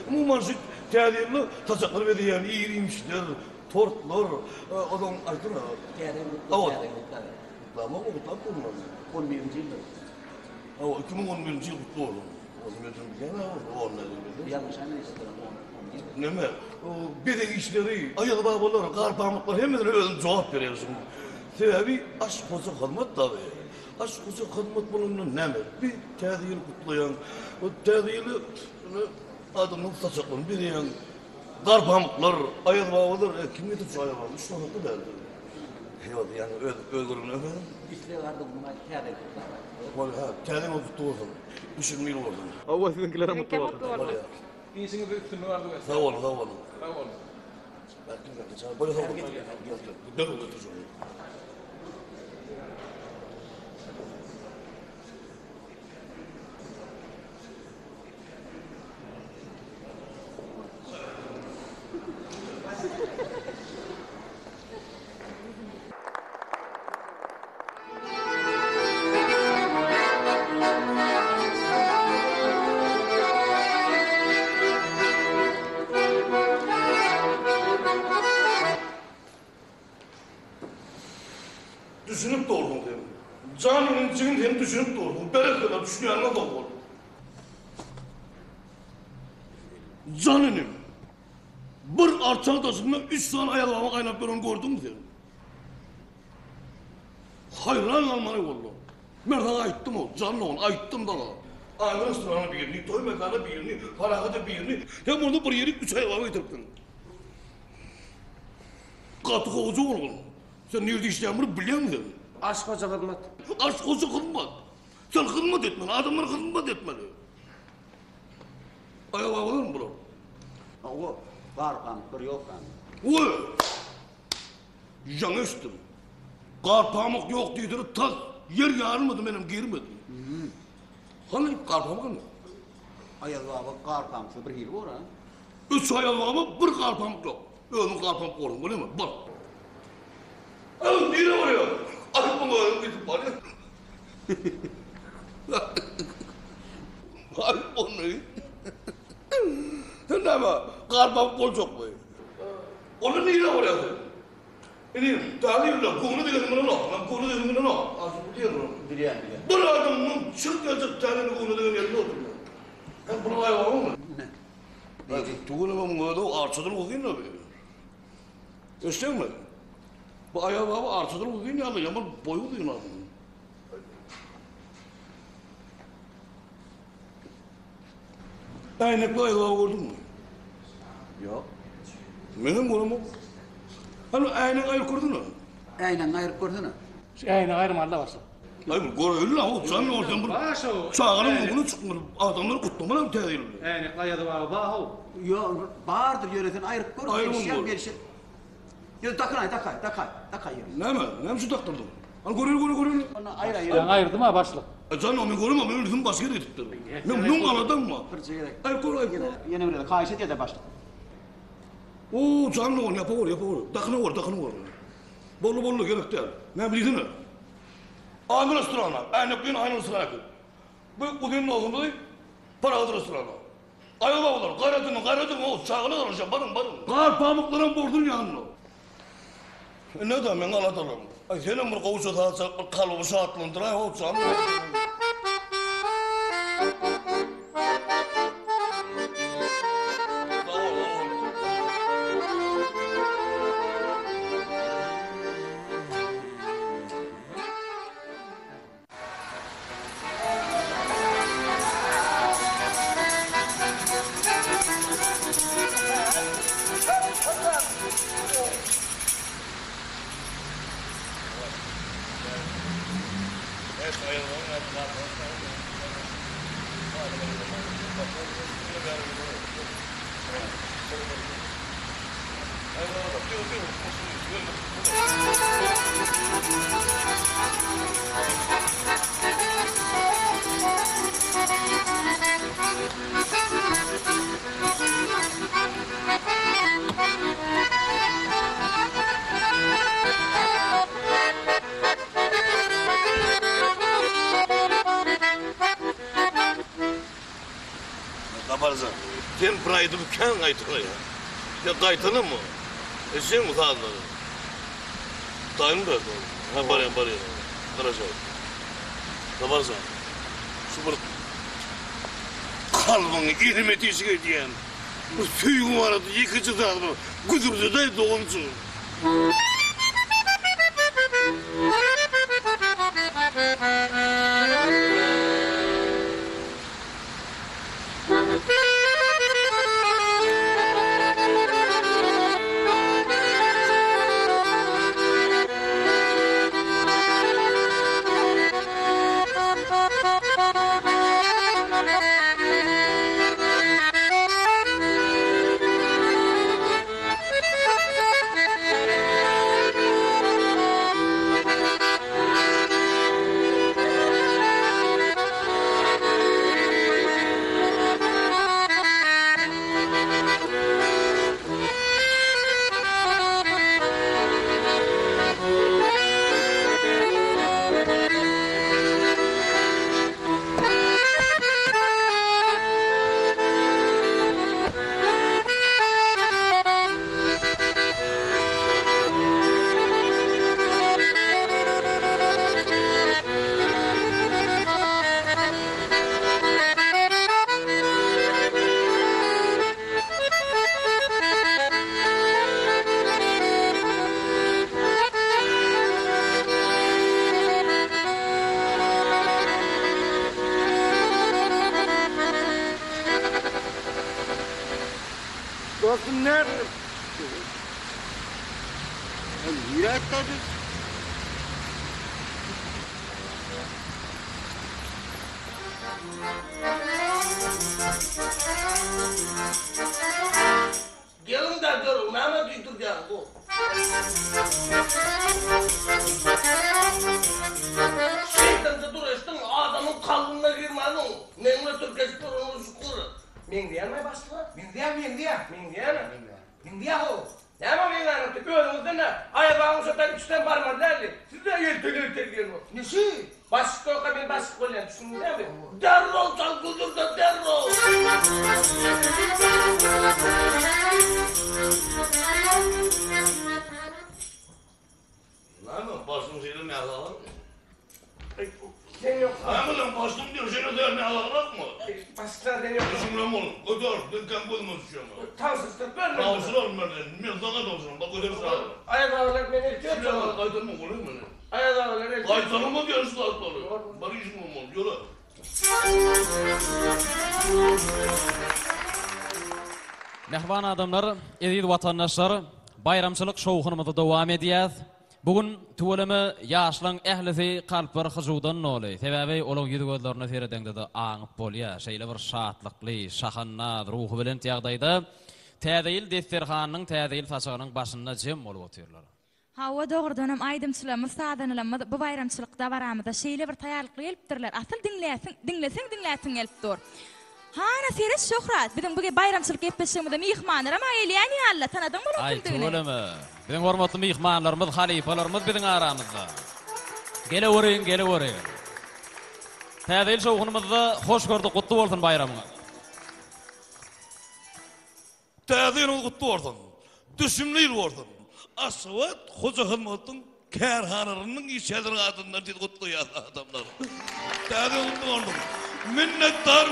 Mumaşık täzelim taçaklar veriyen iyiymişler. Tortlar, adam aykırı. Ama o kutlap olmaz. 11. yılda. 2011 yıl kutlu olun. Yanlış anlayıştır. Neme? Bedek işleri, ayalı babalar, kar pamuklar hemen öyle cevap veriyorsun. Sebebi aşk hoca hılmat tabi. Aşk hoca hılmat bunun neme? Bir tədiyini kutlayan, o tədiyini adamın saçaklarını bileyen, Kar pamuklar, ayıl bağlıdır. Kim getirip şu ayağı bağlı? Üç tanıklı derdi. Eyvallah yani öldürün efendim. İşte vardı buna kâr edip. Valla kendin o tuttu olsun. Düşünmeyin oradan. Allah sizinkilere mutlu olsun. Valla ya. İyisiniz de üstünlüğü vardı. Sağ olun, sağ olun. Sağ olun. Belki sana böyle sağ olun. Dön oldu çocuğum. Düşünüp doğurdum dedim. Canının içinin hem düşünüp doğurdum. Berekete düşünüyorlar da oldu. Canının bir arçan taşından 3 tane ayağıma kaynap ben onu gördüm mü dedim. Hayran kalmanı oldu. Merdan ayıttım o, canlı onu ayıttım da. Aynı restorana birini, toy mekana birini, parakada birini. Hem orada bir yeri 3 ayağıma getirdim. Katı kovucu olun. Sen nerede işleyen biliyor musun? Aşk hoca hizmet. Aşk hoca hizmet. Sen hizmet etmeli, adamlara hizmet etmeli. Ayağa bağlar mı bro? O var pamuklar yok kan. Oy! Yana üstüm. Kar pamuk yok deydir, tak yer yarılmadı benim, girmedi. Hani kar pamuk mı? Ayıl baba kar pamuklu bir hil var ha. 3 ayal var bir kar pamuk yok. Ömür kar pamuk oldum, öyle mi? Bak. Oğlum neyine var ya? Ayıp bana öyle gidip var ya. Ayıp onu. Sen ne mi? Kar pamuk olacak mı? Onun neyine var ya sen? Ini dalillah, konu dedim bunu no. Ben konu dedim bunu no. Asıl biliyorum. Biliyorum. Bu adamın çık gelecek tane konu dedim yerine oturuyor. Ben bunu ayağım mı? Ne? Tuğunu ben bunu arçadır okuyun da böyle. Göster mi? Bu ayağı baba arçadır okuyun ya, yaman boyu okuyun adamın. Aynaklı ayağı gördün mü? Yok. Benim konumu. Hani aynen ayır kurdun mu? Aynen ayır kurdun mu? Aynen ayırma Allah varsa. Hayır, öyle lan o. Sen oradan bu. Çağırın bunu çıkmadı. Adamları kutlamalar tedil. Aynen ayadı var bahu. Yok, bağırdır yöreten ayırıp kurdun. Ayrılın bu. Yok takay. Ne mi? Ne mi şu taktırdın? Hani görüyor. Ona ayır. Ben ayırdım ha başlık. Canım onu görüyorum ama öldüm başka yere tuttum. Memnun anladın mı? Ayır koru. Yine böyle kayışı diye de başlık. Oo canım onu yapıyor. Takını var. Bollu gerek değil. Ne bildiğin mi? Aynı restorana. Aynı restorana. Bu bugün ne oldu değil? Para restorana. Ayılar, gayretini o çağını alacağım. Barın. Kar pamukların bordun yanına. Ne da ben anlatalım. Ay senin bir kovucu daha kalıbı atlandıra o canım. Kaparsan, sen pride'ı mükemmel kayıtına ya. Ya kayıtına mı? Sen mi kaldın? Dayım da ha barıyan. Karacağım. Kaparsan, şu bir kalbini irmeti işe diyen, bu suyun vardı, yıkıcı da güdürdü de doğumcu. nerede? Yürek tadı. Gelin de durun, Mehmet Yüzdürgen bu. Şeytanca duruştun, adamın kalbına girmedin. Neyine Türkçesi durun, şükür. Men diyen mi başlı? Men diyen. Men diyen o. Ne ama men diyen? Gözümüzden ne? Ayabağın şöten üçten parmağı derdi. Siz de yelteli o. Nesi? Başlık yok, ben başlık koyayım. Düşündün değil mi? Derrol çal kuzurda derrol. Lan mı? Başım şeyden ne alalım? Sen yok. Hamıdan başım diyor, şeyden ne alalım mı? Başlıklar deniyor. Düşünürüm oğlum. Götür, dükkan bulmuş şu an. Tavsızlık verme. Tavsın oğlum ben sana tavsın. Bak öyle sağ ol. Ayak ağırlar beni ertiyor. Şuraya kaytarma oluyor mu ne? Ayak ağırlar ertiyor. Kaytarma mı diyorsun atları? Bari işim olmaz, yola. Mehvan adamlar, edil vatandaşlar, bayramçılık şovğunumuzda devam ediyaz. Bugün tuvalımı yaşlan ehlisi kalplar hızudan noli. Sebebi olun yüzgözlerini seyredende de ağıp bolya. Şeyle bir şatlıklı, şahannad, ruhu bilen tiyagdayda. Tədeyil destirxanının, tədeyil façağının başında cem olup otuyorlar. Hava doğrudanam aydımçılığımız, sadanılığımız, bu bayramçılıkta varamıda şeyle bir tayarlıklı eliptirler. Asıl dinlesin elip dur. Hana seres şöhrat. Bizim bu bayramçılık yapışımızda mihmanlar ama eyleyen yalla tanıdın mı? Ay tuğulımı. Bizim hormatlı mihmanlarımız, halifalarımız bizim aramızda. Gele uğrayın. Tədeyil şovğunumuzda hoş gördük, kutlu olsun bayramına. Tədeyil kutlu olsun. Düşümleyil olsun. Asvat Hoca Hılmat'ın kerhanlarının içedir adından kutlu ya adamlar. Tədeyil kutlu olsun. Minnettar.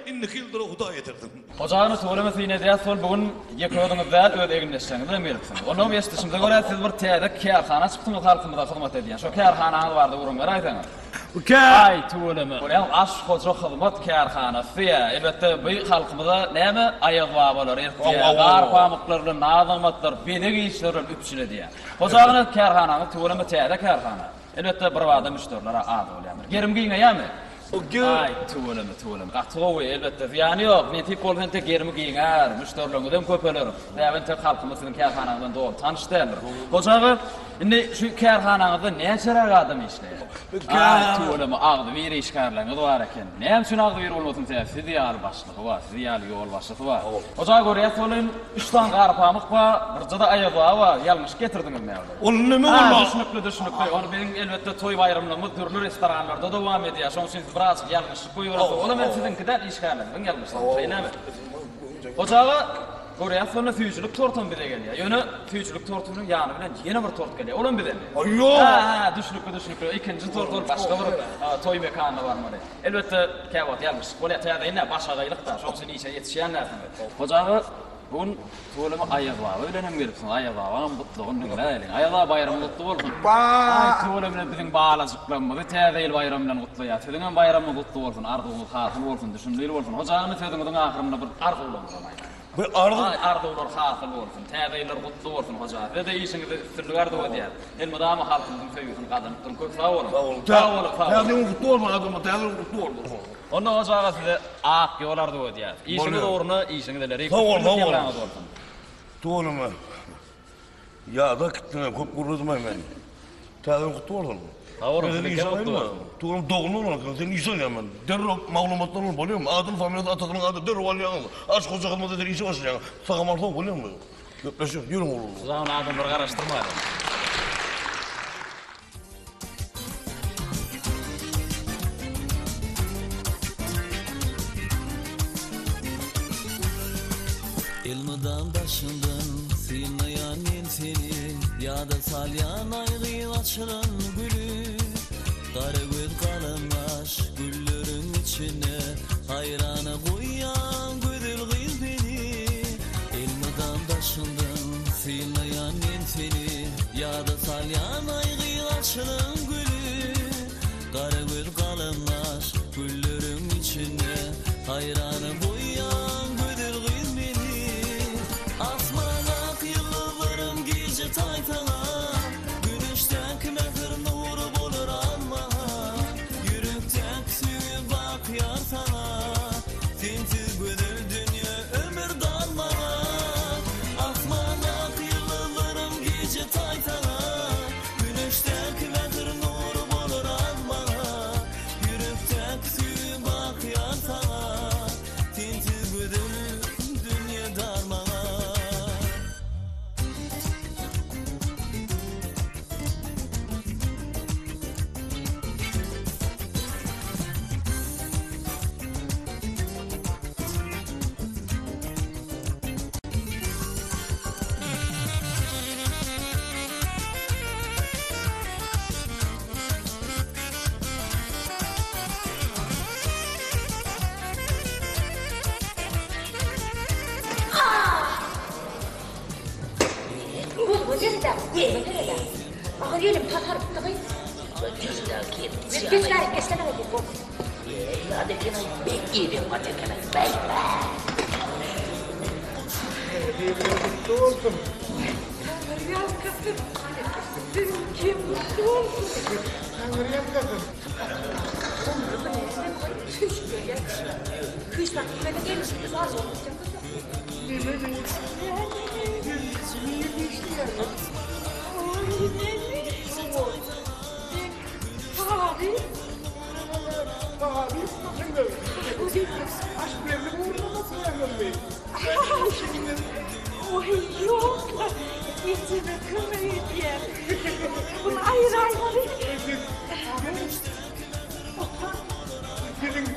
İnniki yıldır Huda yetirdim. Hocağını söylemesi yine de sol bugün yıkıyordunuzda öde eginleşeceğini bilmiyorsunuz. Onu yaştışımda göre siz bir teyde kerhana çıktınız halkımıza hizmet ediyen. Şu kerhananız vardı urunlar aytanız. Ay tuğulemi. Yani aşk hoca hizmet kerhanası ya. Elbette bu halkımıza ne mi? Ayaz babalar, ertiya, gar pamuklarlı, nazamatlar, bedegi işlerin üpçüle diye. Hocağını kerhananı, tuğulemi teyde kerhana. Elbette bir vada müşterilara adı olayamır. Gerim giyine ya mı? Ay tuğulemi. Qattığı elbette ziyani yok. Ne tip olsan tek yerimi giyinger, müşterilerimden köpelerim. Ben tek halkımızın kerhanağından doğru tanıştırılır. Hocağı, şimdi şu kerhanağında ne çarak adam işleyer? Ay tuğulemi ağdı bir işgarlarınız var eken. Ne hem şunu ağdı bir olmasın size diyal başlığı var, diyal yol başlığı var. Hocağı görüye söyleyeyim, 3 tane qarpamıq var, bir da ayağı var, yalmış getirdiniz mi? Onun ne mi olma? Düşünüklü. Onu benim elbette toy bayramlarımız türlü restoranlarda devam ediyor. Son siz biraz yanlışlık koyuyorlar. Onu ben sizinkinden işgarlarından yanlışlık. Şey ne mi? Ocağı oraya sonra tüyücülük tortun bir de geliyor. Yani tüyücülük tortunun yanı bilen yeni bir tort geliyor. Onun bir de mi? Ayyo! Düşünüklü. İkinci tort başka bir toy mekanı var mı? Elbette kevat yanlışlık. Oraya teyade yine başa gaylık da. Çok seni işe yetişeyenlerden. Ocağı bugün tuğulama ayağı öğrenim gelipsin ayağı mutluğun nüngüleyin ayağı bayramı mutlu olsun ay tuğulamla bizim bağlacıklarımızı tədeyil bayramla kutlu ya sizin bayramı kutlu olsun arzuğunuz hasıl olsun düşündüğül olsun hocağını sözünüzün ahırında bir arzu olsun arzular hasıl olsun tədeyiller kutlu olsun hocağı ve de işinizi sırrı arzu ediyor elmadamı halkımızın sevgisini kazanıp durun sağ olun tədeyil kutlu olma adamı tədeyil kutlu olsun. Onu hocağı size ağ yollar da ödeyir. İşini doğruna, işini deleri. Tamam. Tuğulama. Ya da kitlene köp kurulmay ben. Tədeyil kutlu olsun. Doğru, bir kutlu olsun. Tuğulama doğrunu olarak sen insan ya ben. Derro mağlumatlar olur biliyor musun? Adın familiyada atatının adı derro alyanız. Aşk hoca kılmada der işi başlayan. Sağamal soğuk biliyor musun? Köpleşiyor, yürüm olur. Zaman adamları karıştırmayalım. Elmadan başından silmeyen seni ya da salyan ayrı açılan gülü Kara göz kalanlaş güllerin içine hayrana koyan güzel kız beni Elmadan başından silmeyen seni ya da salyan ayrı açılan gülü Kara göz kalanlaş güllerin içine hayrana koyan güzel kız beni Gözleri de yemetere de. Ahır yerim tatarıp da Geçler bu. Hadi kenay bekleyelim hadi kenay. Bekle. Mutlu olsun. Meryem kızım. Kim mutlu olsun. Meryem kızım. Kış bak, böyle gelmişsiniz az olacak. Niye geçti ya? Abi. Abi, aşk verdim uğurlamasın yani. Oy yok. İçime kırmayı diye. Bunu ayır ayır. Senin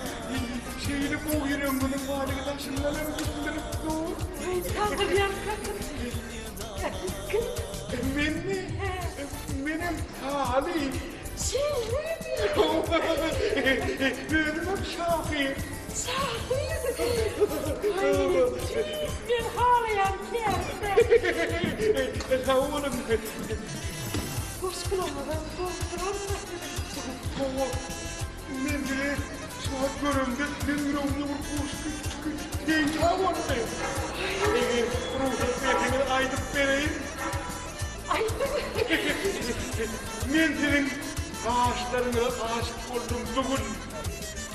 şeyini boğuyorum bunun arkadaşımdan öldürdüm. Meryem kızım. Benim halim. Benim Şafi. Ben ağlayan kerde. Savunum. Koşkulamadan koşkulamadan. Ben bile saat göründü. Ben bir onu koştu. Genç havalı. Ruhsatını aydıp vereyim. Ben senin ağaçlarına aşık oldum bugün.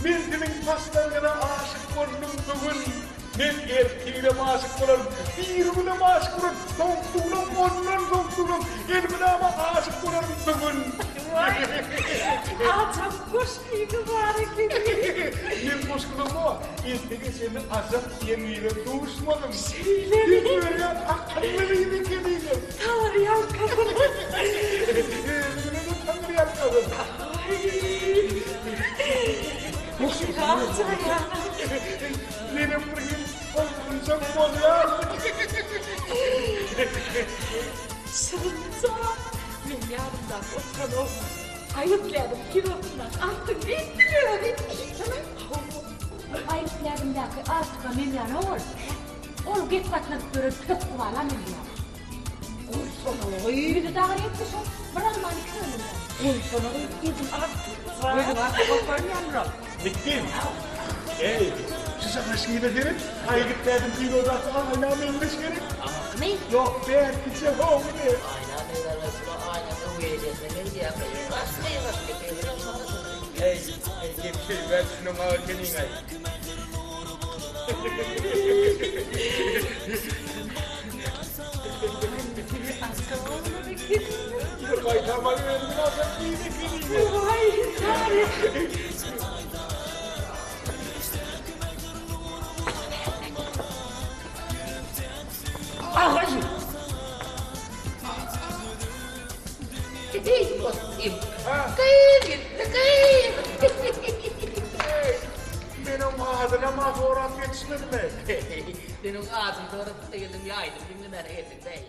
Ben senin taşlarına aşık oldum bugün. Ben erkeğine aşık olurum. Birbirine aşık olurum. Doktuğum, ondan doktuğum. Elbine ama aşık olurum bugün. Adam koşkuydu bari gibi. Ben koşkulum o. Erkeğe senin azap yemiyle doğuşmadım. Şeyleri. Ben böyle akıllılıydı kediydim. Tanrıyan kadın. Tanrıyan kadın. Benim buraya olmayacak oluyor. Sırrınca ben yarından oturan ayıpladım kilosundan artık bitmiyor. Ayıpladım da artık memnun ol. Ol git katlanıp görüp tık kuvala memnun. Oy sana oy. Bir de daha etmiş ol. Bırakma nikahını. Oy sana oy. Gidin artık. Buyurun artık bakarım yanına. Bittim. Ey, size kaçıyı da derim. Ayıp dedim kilodan aynen memleş gerek. Ne? Yok be, hiç yapamam ne? Aynen öyle arasına aynen uyuyacağız. Ne diye yapayım? Ey, kimse ver şunu mağarkenin ay. Yok ay tamam verin biraz da Hayır, hayır. Hayır. Gideyim bakayım. Kıyım, kıyım. Benim ağzına mahvorat yetişmedi mi? Benim ağzım doğru değilim yaydım. Şimdi merak ettim değil.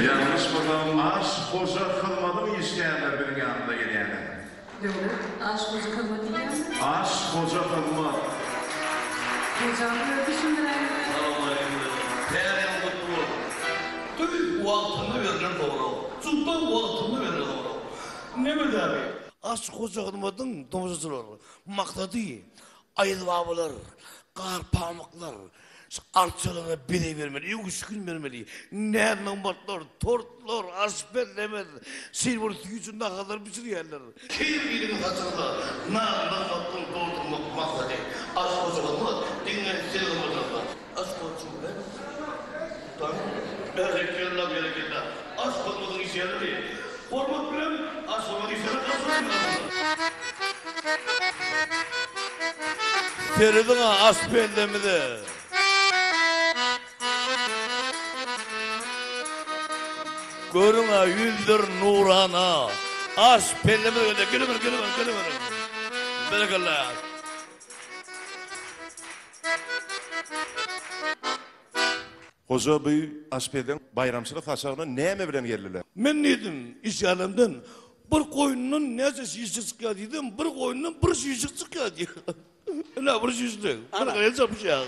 Yanlış bakalım, aşk koca kılmadım isteyenler benim yanımda geleyenler. Doğru, aşk koca kılmadı diyen mi? Aşk koca kılma. Hocam böyle düşündüren mi? Değerli mutlu. Tabii bu altını verilen doğru. Sultan bu altını verilen doğru. Ne mi abi? Aşk koca kılmadın domuzcular. Maktadı. Ayıl babalar. Kar pamuklar. Arçalara bire vermeli, yokuşkun vermeli. Nereden batlar, tortlar, asperlemez. Silver yüzünde kadar bir sürü yerler. Kim bilir hatırla, nereden batlar, doldurmak maksadı. Aşk hocamı, dinlen sevimlerden. Aşk hocamı ben. Tamam, bereketler, bereketler. Aşk olmadığın iş yerleri. Format bilen, aşk olmadığın iş yerleri kasmasın. Feridun'a asperlemedi. Görün ha yüldür nurana. As pelleme öyle gülümür. Berekallah. Hoca bey aspeden bayramçılık hasarına neyme bilen geldiler? Men dedim iş alemden bir koyunun nece şişik çıkıyor dedim, bir koyunun bir şişik çıkıyor diyor. Ne bir şişik? Bir kare çapışıyor.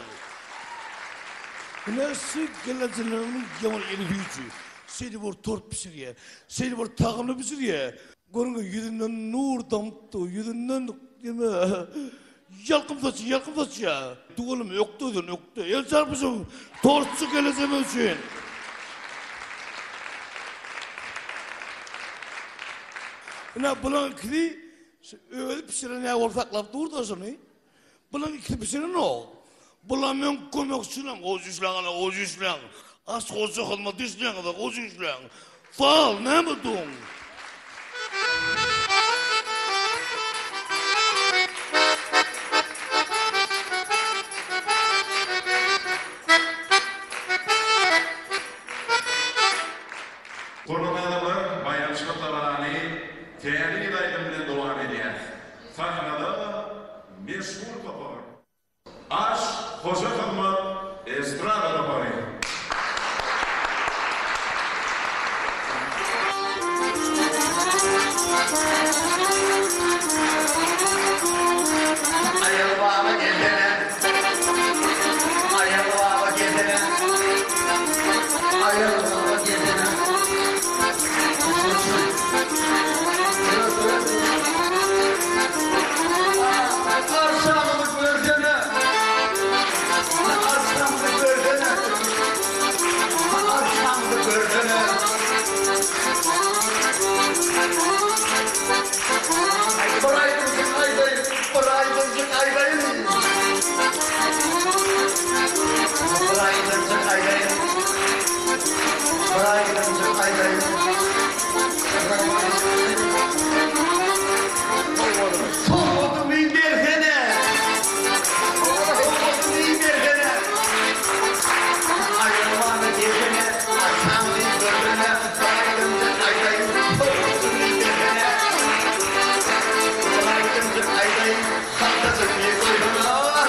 Ne sık geleceğinin yaman eli büyücü. Seni bir tort pişiriyor, seni bir takımlı pişiriyor. Görün yüzünden nur damıttı, yüzünden deme. Yalkım saçı ya. Tuğulum yoktu. El çarpışın, tortçu geleceğim için. Ne bulan ikili, öyle pişiren ya ortaklap durdu şunu. Bulan ikili pişiren o. Bulan ben kömekçilen, o cüslen. Az koca kalma düşlen kadar o cüslen. Fal ne mi dun? Kurbanlar bayramçılıkla varani değerli yılaydım bilen devam ediyor. Sahnada meşhur kapar. Aş hoca kalma estrada kapari. Ayılmama gezene. Ayılmama gezene. Ayılmama gezene. Arşamı gördüğüne. Arşamı gördüğüne. Arşamı gördüğüne. Buraydıncık aydayım. Buraydıncık aydayım. Buraydıncık aydayım. Buraydıncık aydayım. Soğudum indirgene. Soğudum indirgene. Ayırmanı gezene. Akşamı gördüğüne. Buraydıncık aydayım. Soğudum indirgene. Buraydıncık aydayım. Saklasın bir koyuna.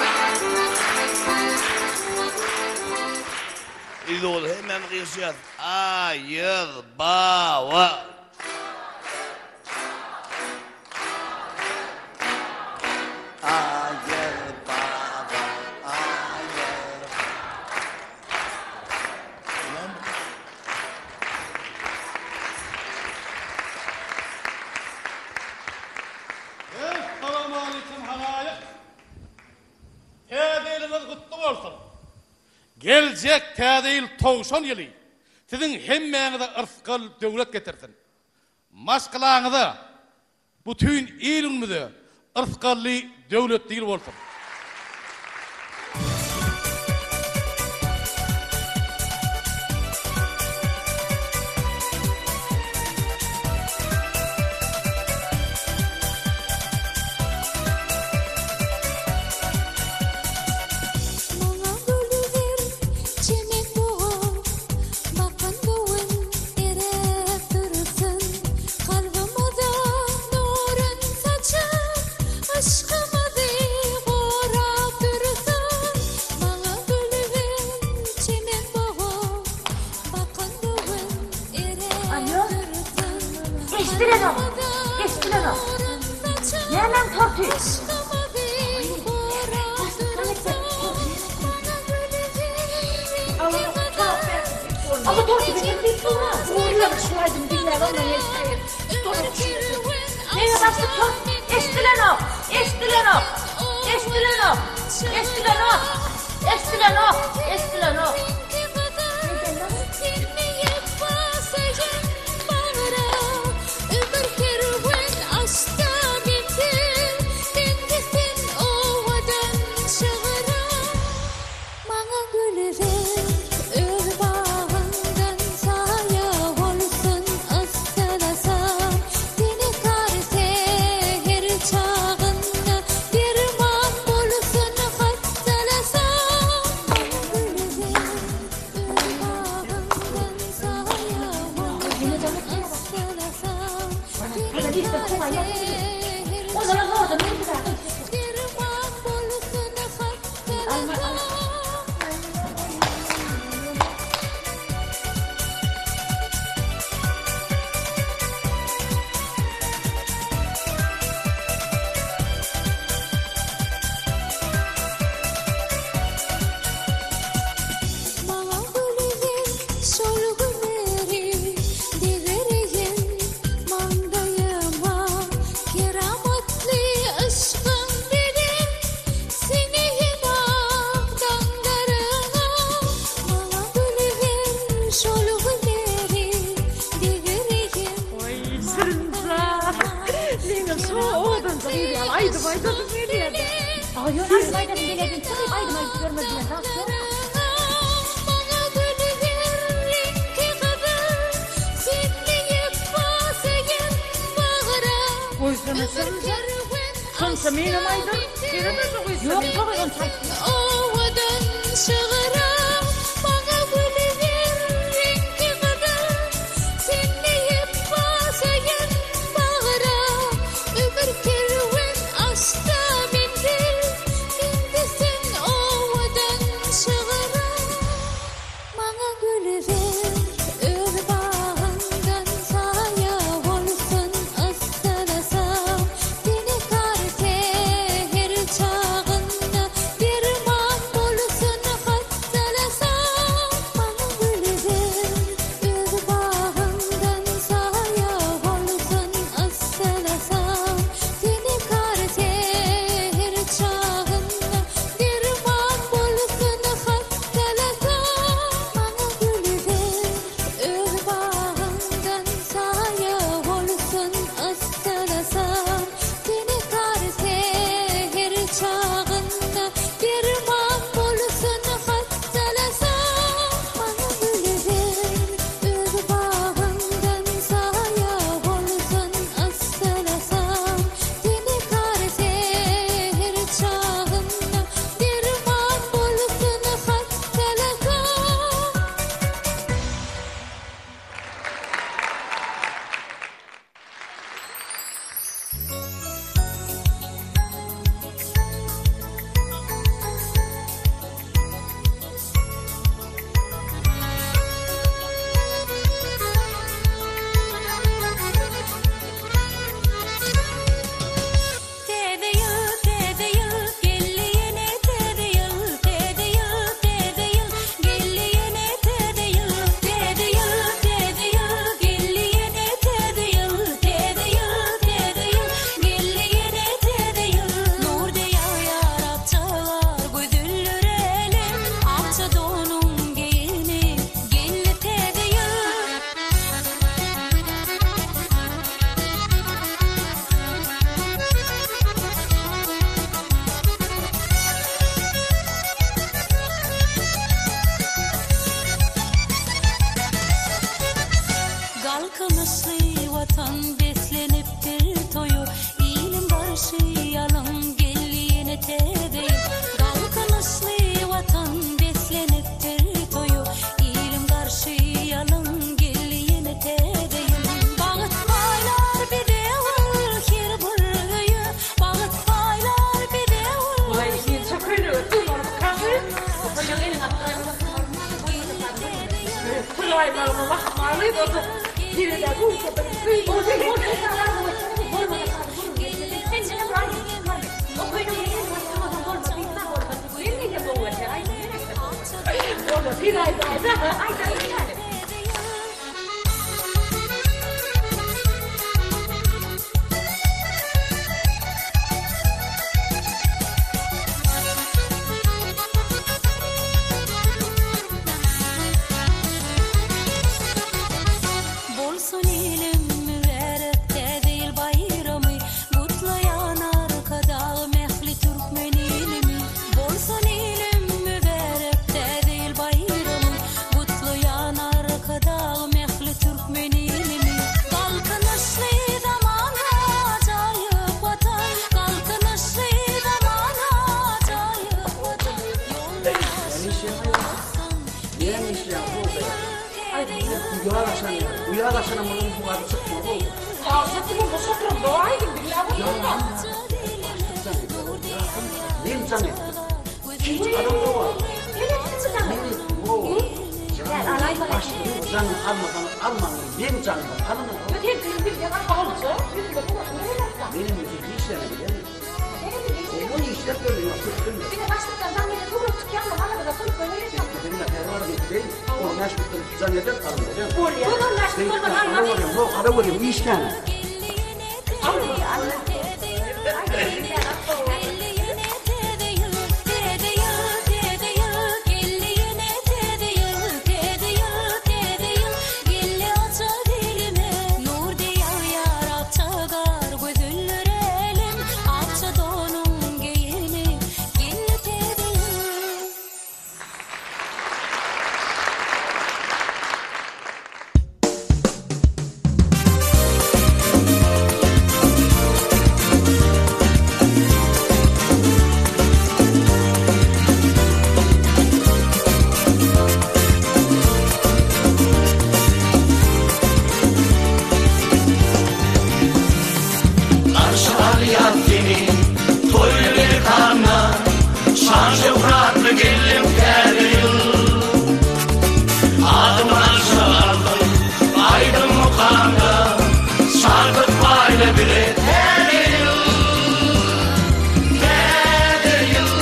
İdol hemen kıyasıyat. Ayır baba. Ayır baba. Ayır. Esselamu aleyküm halayık. Tədeyiliniz kutlu olsun. Gelecek tədeyil toğuşan yılı. Sizin hemmeğinize ırskal devlet getirsin. Maşkılağınıza bütün ilimize ırskalli devlet değil olsun. Hemen tortu. Ama tortu benim bir sonra. Uğurlamış şu aydım dinler onunla yetiştirir. Neye bastı tortu? Estilen o. Estilen o. Estilen o. Estilen o. Estilen o. Estilen o. aydın söyledi. Ay yok aydın aydın söyledin. Tabii aydın aydın görmediler. Koysana sarılacak. Sonsa benim aydın. Seyredin mi koysana? Yok çok aydın çay. Ovadan çığıram, bana gülüver rengi kadar. Senleyip basayım bağıra, ömür kervan açta bindi. Şimdi sen ovadan çığıram, bana gülüver ör bağından saya olsun ısırasam. Seni karte her çağında derman bulsun hatsalasam. Bana gülüver ör bağından saya olsun ısırasam. Seni karte her çağında derman bulsun hatsalasam. Bana gülüver ör bağından saya olsun ısırasam. Seni karte her çağında derman bulsun hatsalasam. Bana gülüver ör bağından saya olsun ısırasam. Seni karte her çağında derman bulsun hatsalasam. Tedeyi gelliyene tedeyi gelliyene tedeyi gelliyene tedeyi gelliyene tedeyi nur diye yarattılar gözüller elim akça donum giyini gelli tedeyi. Kalkınışlı vatan besleniptir toyu, ilim barışı yalan gelliyene tedeyi. Kalkınışlı vatan besleniptir toyu, ilim barışı yalan gelliyene tedeyi. Bağıt baylar bir devil her burayı, bağıt baylar bir devil. Ulan işin çok öyle ötüm var. Kahve. Koyun elin atlarına. Kulaylarına bakmalıydı o da. Biri de bu kadar. Bir ay daha. Bolsun ilim mübarek değil bayramı, kutlayan arkada mehli Türkmen ilimi. Bolsun ilim mübarek değil bayramı, kutlayan arkada mehli Türkmen ilimi. Kalkınışlı zamana acayip vatan, kalkınışlı zamana acayip vatan. Uyarlaşana bunun bu adı çıkmıyor oğlum. Ağzı bu sokram doğaydı billahi. Benim canım. Hiç adam da var. Canım almadan benim canım var. Alın. Benim yüzüm işleme bilir. Onun işler böyle yok. Bir de başlıktan zannedip vururtuk ya ama bana da sorup böyle yapıyor. Benim de terör değil. Onu meşgul zanneder alınacak. Buraya. Ara varıyor bu işten. Nur diye yarattılar gözüller elim akça don bile bile täze yıl. Täze yıl,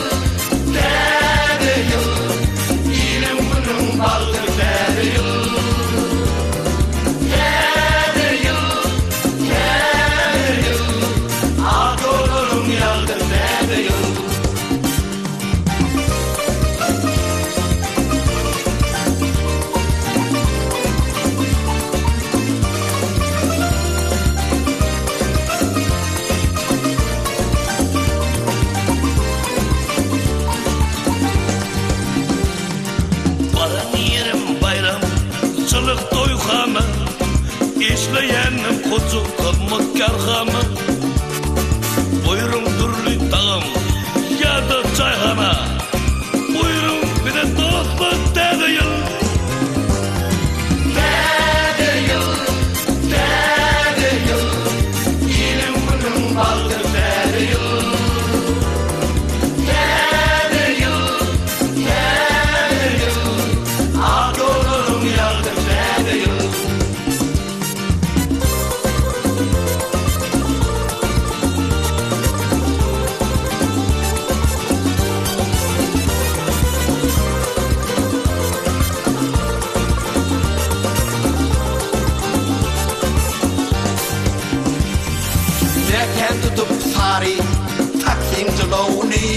täze yıl. Ýylyň günüň baldyr täze yıl. Täze yıl, täze yıl. Ak ýollarym ýaldyr täze yıl. Çılık doyxamı, işleyenim kocu kılmıkkar xamı. Buyurun türlü dağım, ya da çayxana. Buyurun bir de dostluk täze yıl. Täze yıl, täze yıl. Ýylyň günüň baldyr täze yıl. Täze yıl, täze yıl. Ak ýollarym ýaldyr täze yıl. Näken tutup sari taksim jolowny.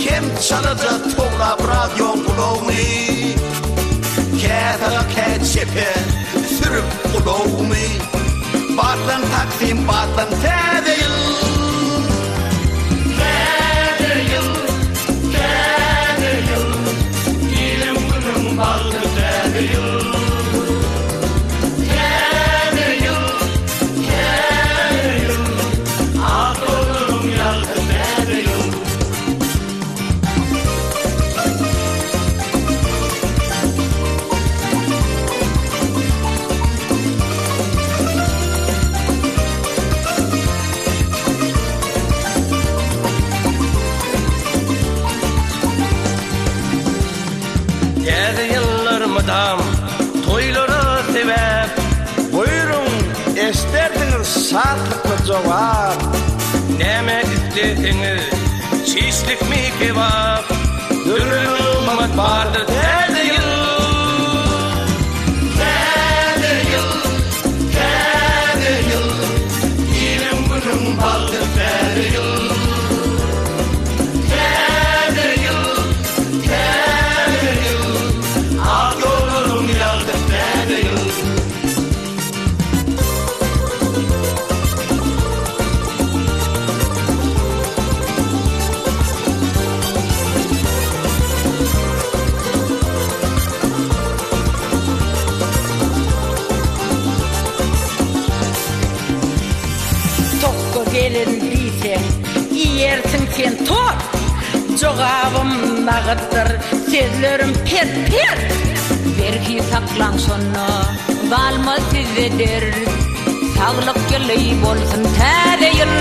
Kim çalaca toğlap radyon bulowny. Kätara kätçepe sürüp bulowny. Batlan taksim batlan täze yıl. Täze yıl, täze yıl. Ýylyň günüň baldyr täze yıl. Täze yıl, täze yıl. Ak ýollarym ýaldyr täze yıl. Täze ýyllarymydam toýlara sebäp. Buyurun esterdiňiz saatlyk jogap. Näme isleýäňiz? Çiçlikmi kebap? Dürüm bardyr täze yıl. Täze yıl, täze yıl. Ýylyň günüň baldyr täze yıl. Täze yıl, täze yıl. Ak ýollarym ýaldyr täze yıl. Tokka gelin diýseň, ýersiň sen tor. Jogabym nagyddyr, sözlerim per. Berki saklaň şonu, balma sizeder. Saglyk gelýi bolsun täze yıl.